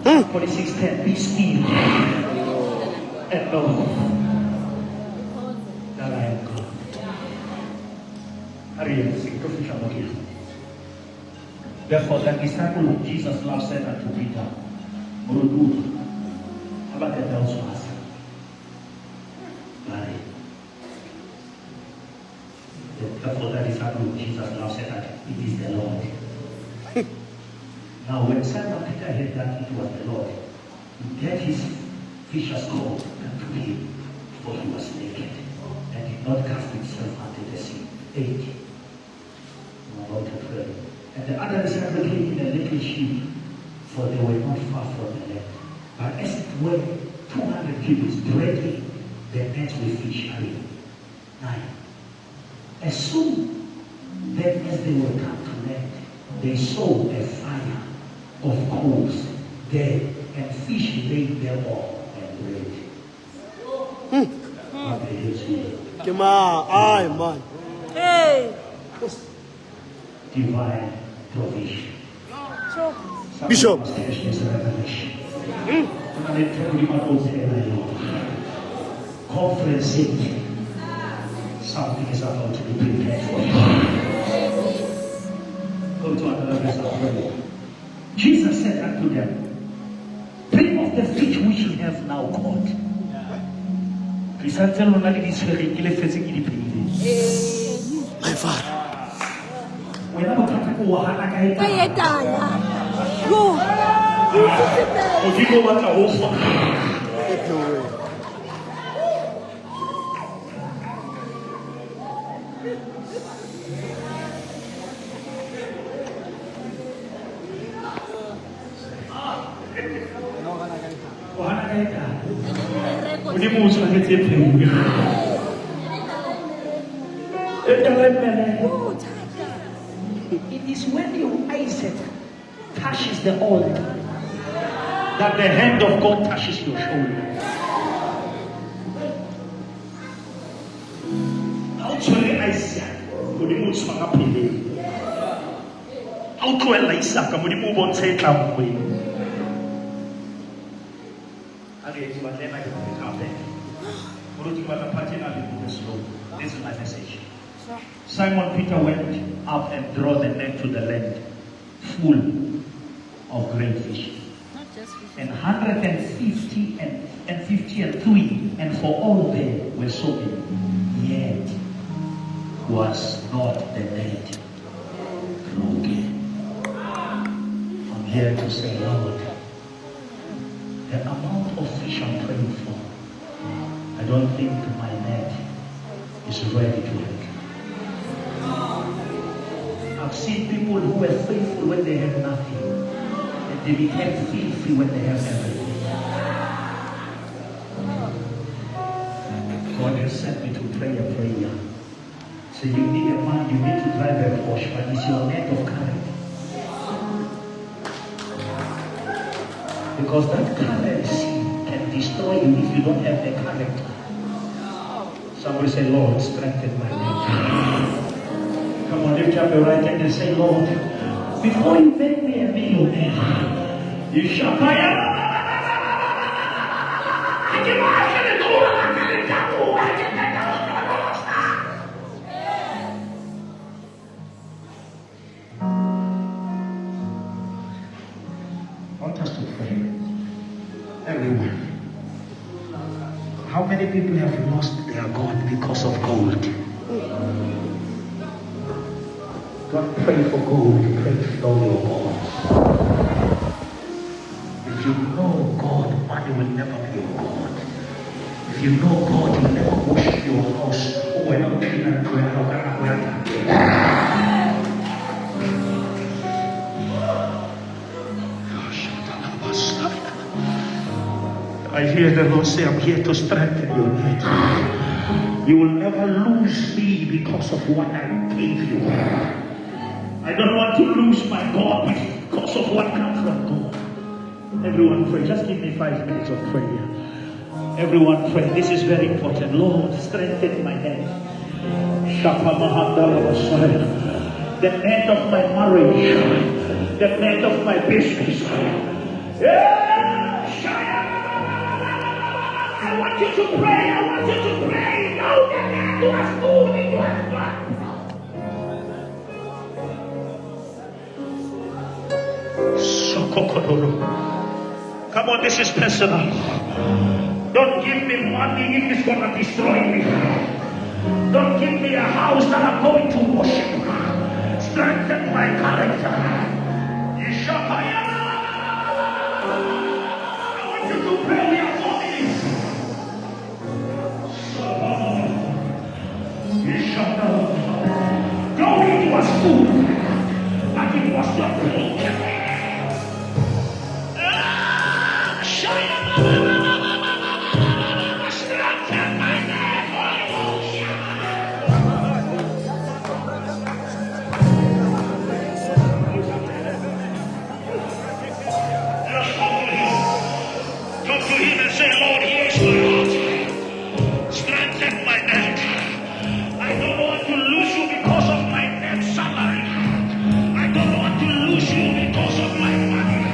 46:10, be still and know that I am God. Therefore, the disciple of Jesus love said unto Peter, Murudu, how about the bells to us? Therefore, the disciple of Jesus love said that it is the Lord. Now, when Simon Peter heard that it was the Lord, he get his fisher's coat and took him, for he was naked, and did not cast himself into the sea. 8. I'm about to pray. And the other disciple came in a little ship, for they were not far from the land. But as it were 200 cubits, dragging the net with fish. 9. As soon then as they were come to land, they saw a fire of coals there, and fish laid thereof and bread. What the hell is it? Come on. Aye, man. Hey. Divine provision. Bishop. Must catch this revelation. And I tell you what will tell you. Conference sake. Something is about to be prepared for you. Go to another verse of prayer. Jesus said unto them, bring of the fish which you have now caught. My father. Go. Take your way. It is when your Isaac touches the altar that the hand of God touches your shoulder. Actually, Isaac, this is my message. Simon Peter went up and drew the net to the land full of great fish. And 150 and 53, and for all them were so many. Yet was not the net broken. I'm here to say, Lord, the amount of fish I'm praying for, I don't think my net is ready to work. I've seen people who were faithful when they had nothing, and they became filthy when they have everything. God has sent me to pray a prayer. So you need a man, you need to drive a Porsche, but it's your net of character. Because that currency can destroy you if you don't have the character. Somebody say, Lord, strengthen my net. Come on, lift up your right hand and say, Lord, before you make me a millionaire, you shall pay. I want us to pray. Everyone. How many people have lost their God because of gold? Don't pray for gold, pray to know your God. If you know God, money will never be your God. If you know God, you'll never worship your house. Oh, we're not clean and I hear the Lord say, I'm here to strengthen your net. You will never lose me because of what I gave you. I don't want to lose my God because of what comes from God. Everyone pray. Just give me 5 minutes of prayer. Everyone pray. This is very important. Lord, strengthen my hand. The net of my marriage. The net of my business. I want you to pray. I want you to pray. Now the net was moving. Come on, this is personal. Don't give me money if it's going to destroy me. Don't give me a house that I'm going to worship. Strengthen my character. I want you to pray. We are 4 minutes. Glory was food, but it was not clean. him and say, Lord, here's my heart. Strengthen my neck. I don't want to lose you because of my net salary. I don't want to lose you because of my money.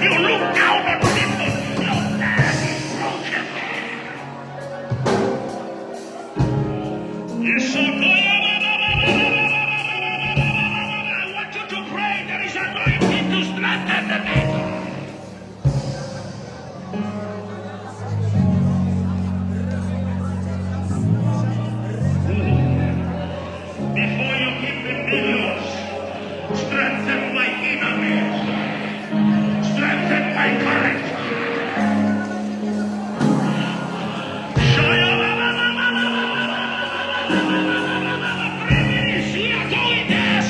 You look down on people. Your man is broken. Yes, sir. I want you to pray. There is anointing to strengthen the neck. Before you give me millions, strengthen my inner man. Strengthen my courage.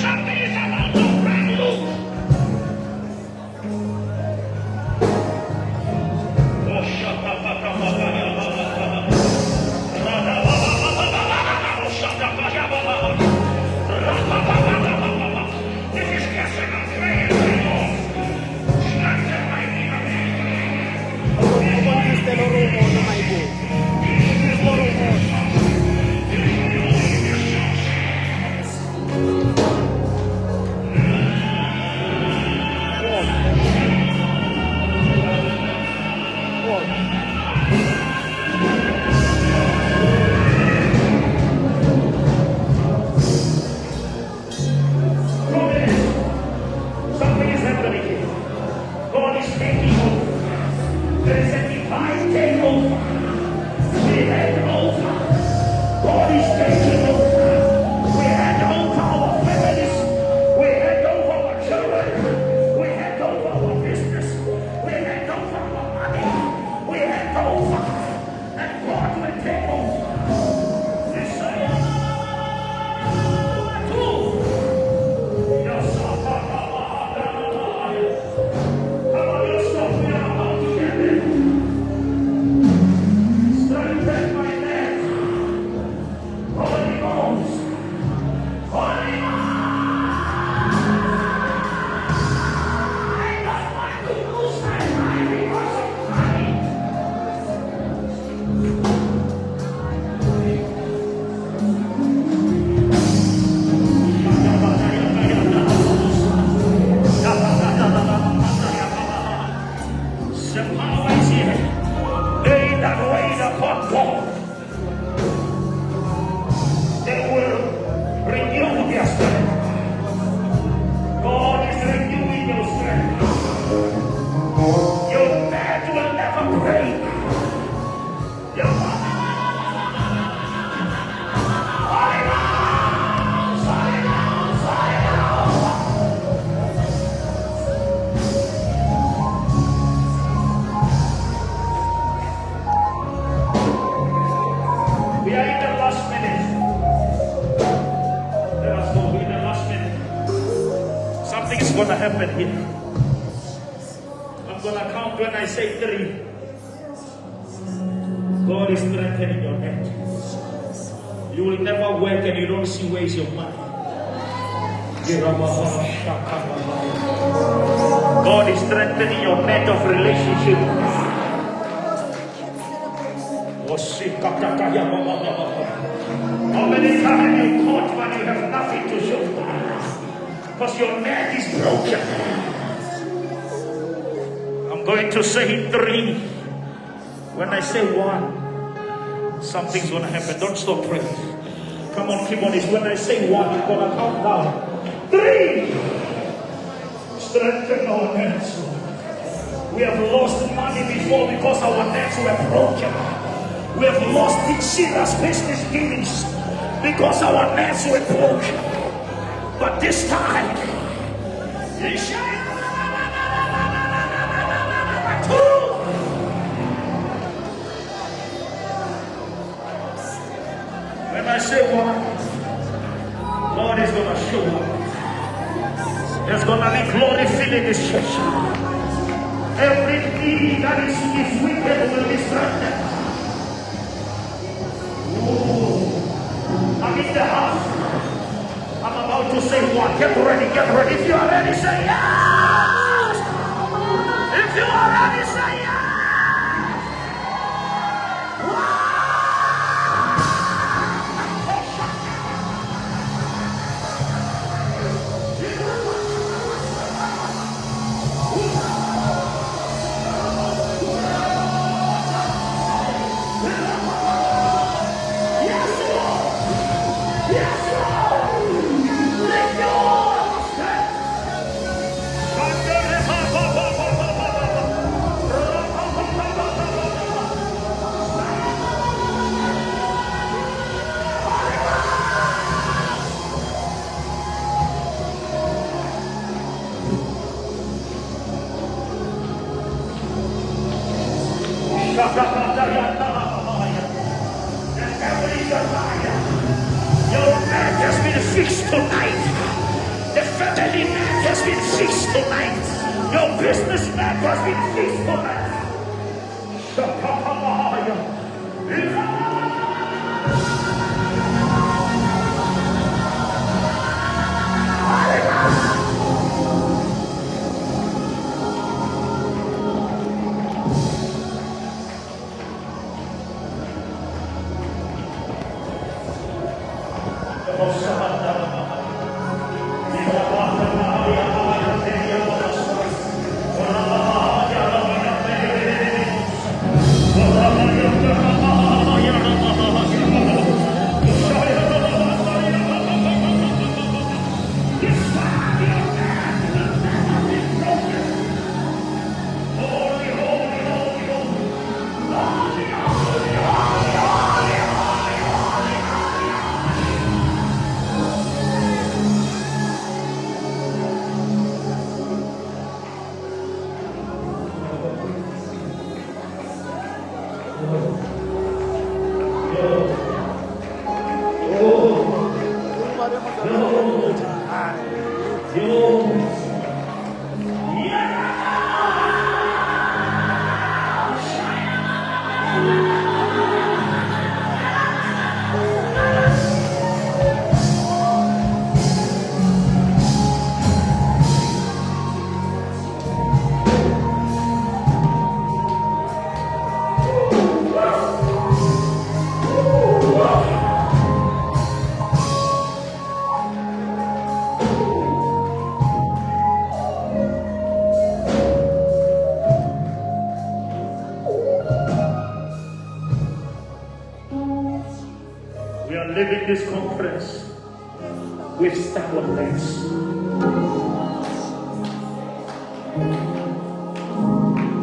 Something is about to break loose. This is personal prayer. Strengthen my inner man. Something is happening here. God is taking over. There is a divine takeover. We hand over. God is taking over. We hand over our families. We hand over our children. We hand over our business. We hand over our money. We hand over. And God will take over. Listen. Strengthen my neck. Holy Ghost. Holy I don't want to lose my mind because of money. The power is here. They that wait upon God, they will renew their strength. God is renewing your strength. Your bed will never break. Your We are in the last minute. Let us go in the last minute. Something is going to happen here. I'm going to count when I say 3. God is strengthening your neck. You will never work and you don't see ways of money. God is strengthening your net of relationship. How many times you caught when you have nothing to show? Because your net is broken. I'm going to say 3. When I say 1, something's going to happen. Don't stop praying. Come on, keyboardist. When I say 1, you're going to count down. 3. Strengthen our nets. We have lost money before because our nets were broken. We have lost serious business dealings because our nets were broken. But this time, say what? God is going to show up. There's going to be glory filling this church. Every knee that is wicked will be strengthened. I'm in the house. I'm about to say what? Get ready, get ready. If you are ready, say yes. If you are ready, say yes. Your marriage has been fixed tonight. The family marriage has been fixed tonight. Your business marriage has been fixed tonight. We are leaving this conference with stubbornness.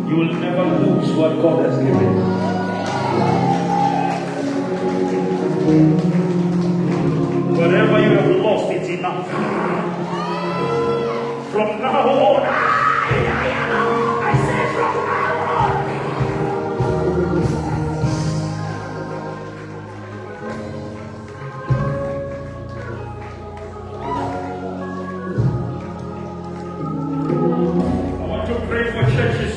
You will never lose what God has given. Whatever you have lost, it's enough. From now on, I say from now on. Pray for churches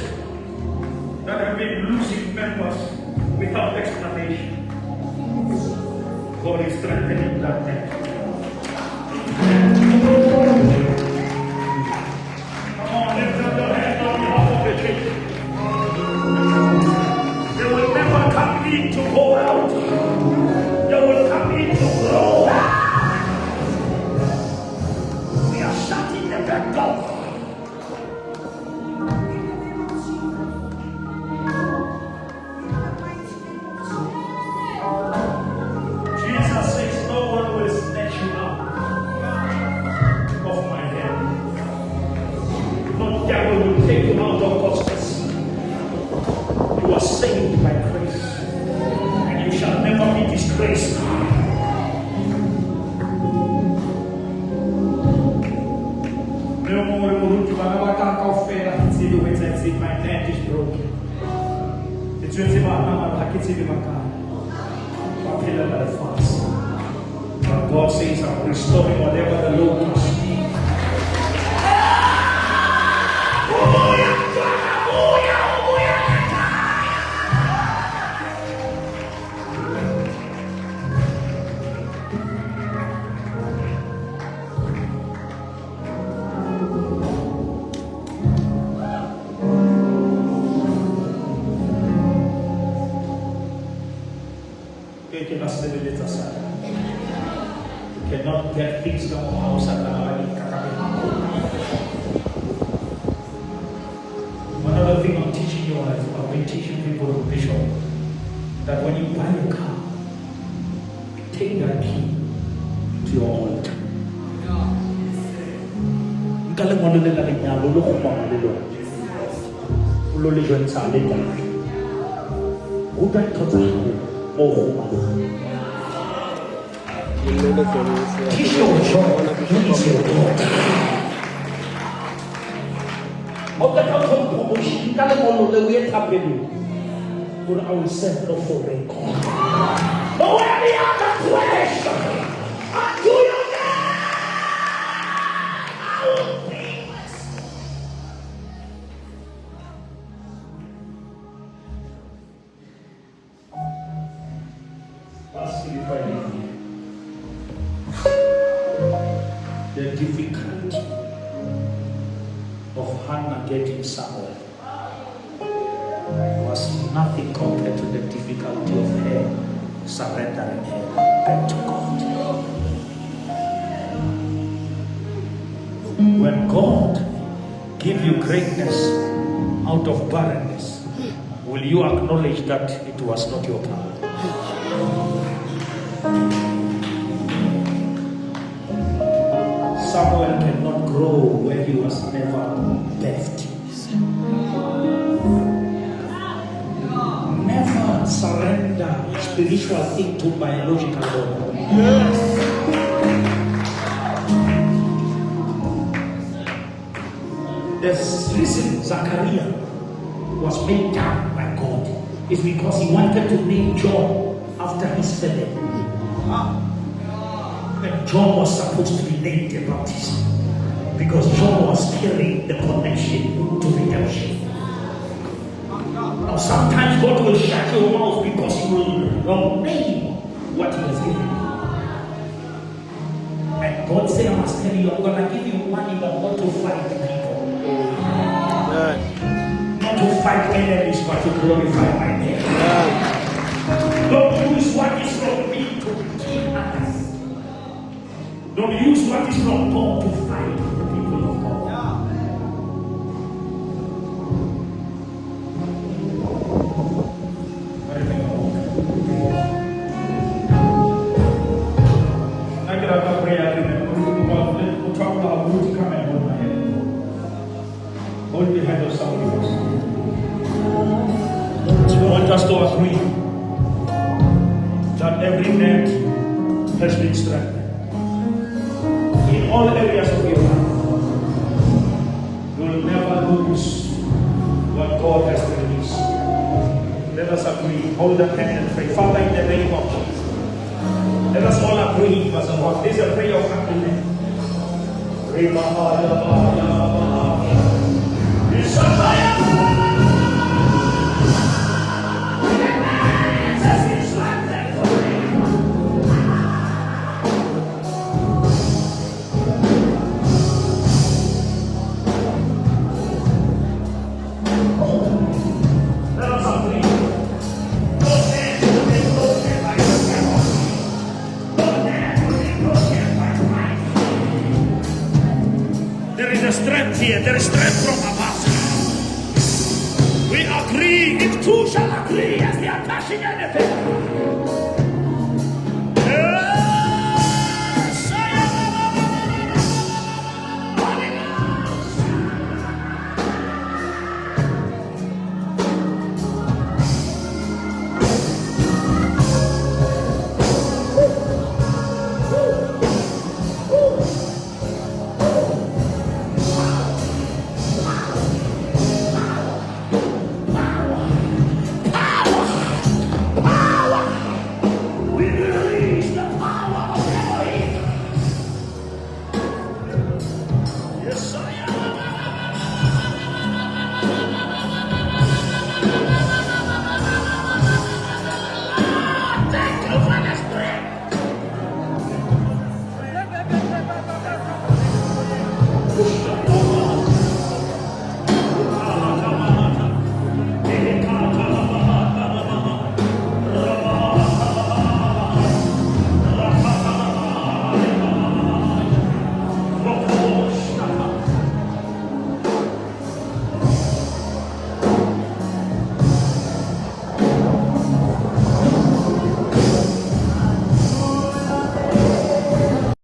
that have been losing members without explanation. God is strengthening that church. Come on, lift up your hand on behalf of the church. They will never come in to go out. They will come in to grow. We are shutting the back door. Saved by grace, and you shall never be disgraced. My net is broken. It's God says, I'm restoring whatever the Lord has. You cannot stay with it aside. You cannot get things done outside the Another thing I'm teaching you, I've been teaching people, Bishop, that when you buy a car, take that key to your altar. Teach your joy, please your daughter. But I will send no for record. But any other question, unto your name, I will be. Ask you if I leave you. The difficulty of Hannah getting Samuel was nothing compared to the difficulty of her surrendering her back to God. When God gives you greatness out of barrenness, will you acknowledge that it was not your power? Samuel cannot grow where he was never birthed. Never surrender spiritual thing to biological God. The reason Zachariah was made down by God is because he wanted to name John after his father. And John was supposed to be named the Baptist because John was carrying the connection to redemption. Now sometimes God will shut your mouth because He will name what He has given you. And God said, I must tell you, I'm going to give you money, but not to fight the people. Not to fight enemies, but to glorify my name. Don't use what is from me to kill others. Don't use what is from God to fight the people of God. I get out of prayer agreement. We'll talk about who to come and hold my head. Hold the head of somebody else. I want us to agree that every net has been strengthened. In all areas of your life, you will never lose what God has released. Let us agree, hold the hand and pray. Father, in the name of Jesus, let us all agree, Pastor God. This is a prayer of happiness. There is strength from above. We agree, if two shall agree as they are touching anything. Power! Shut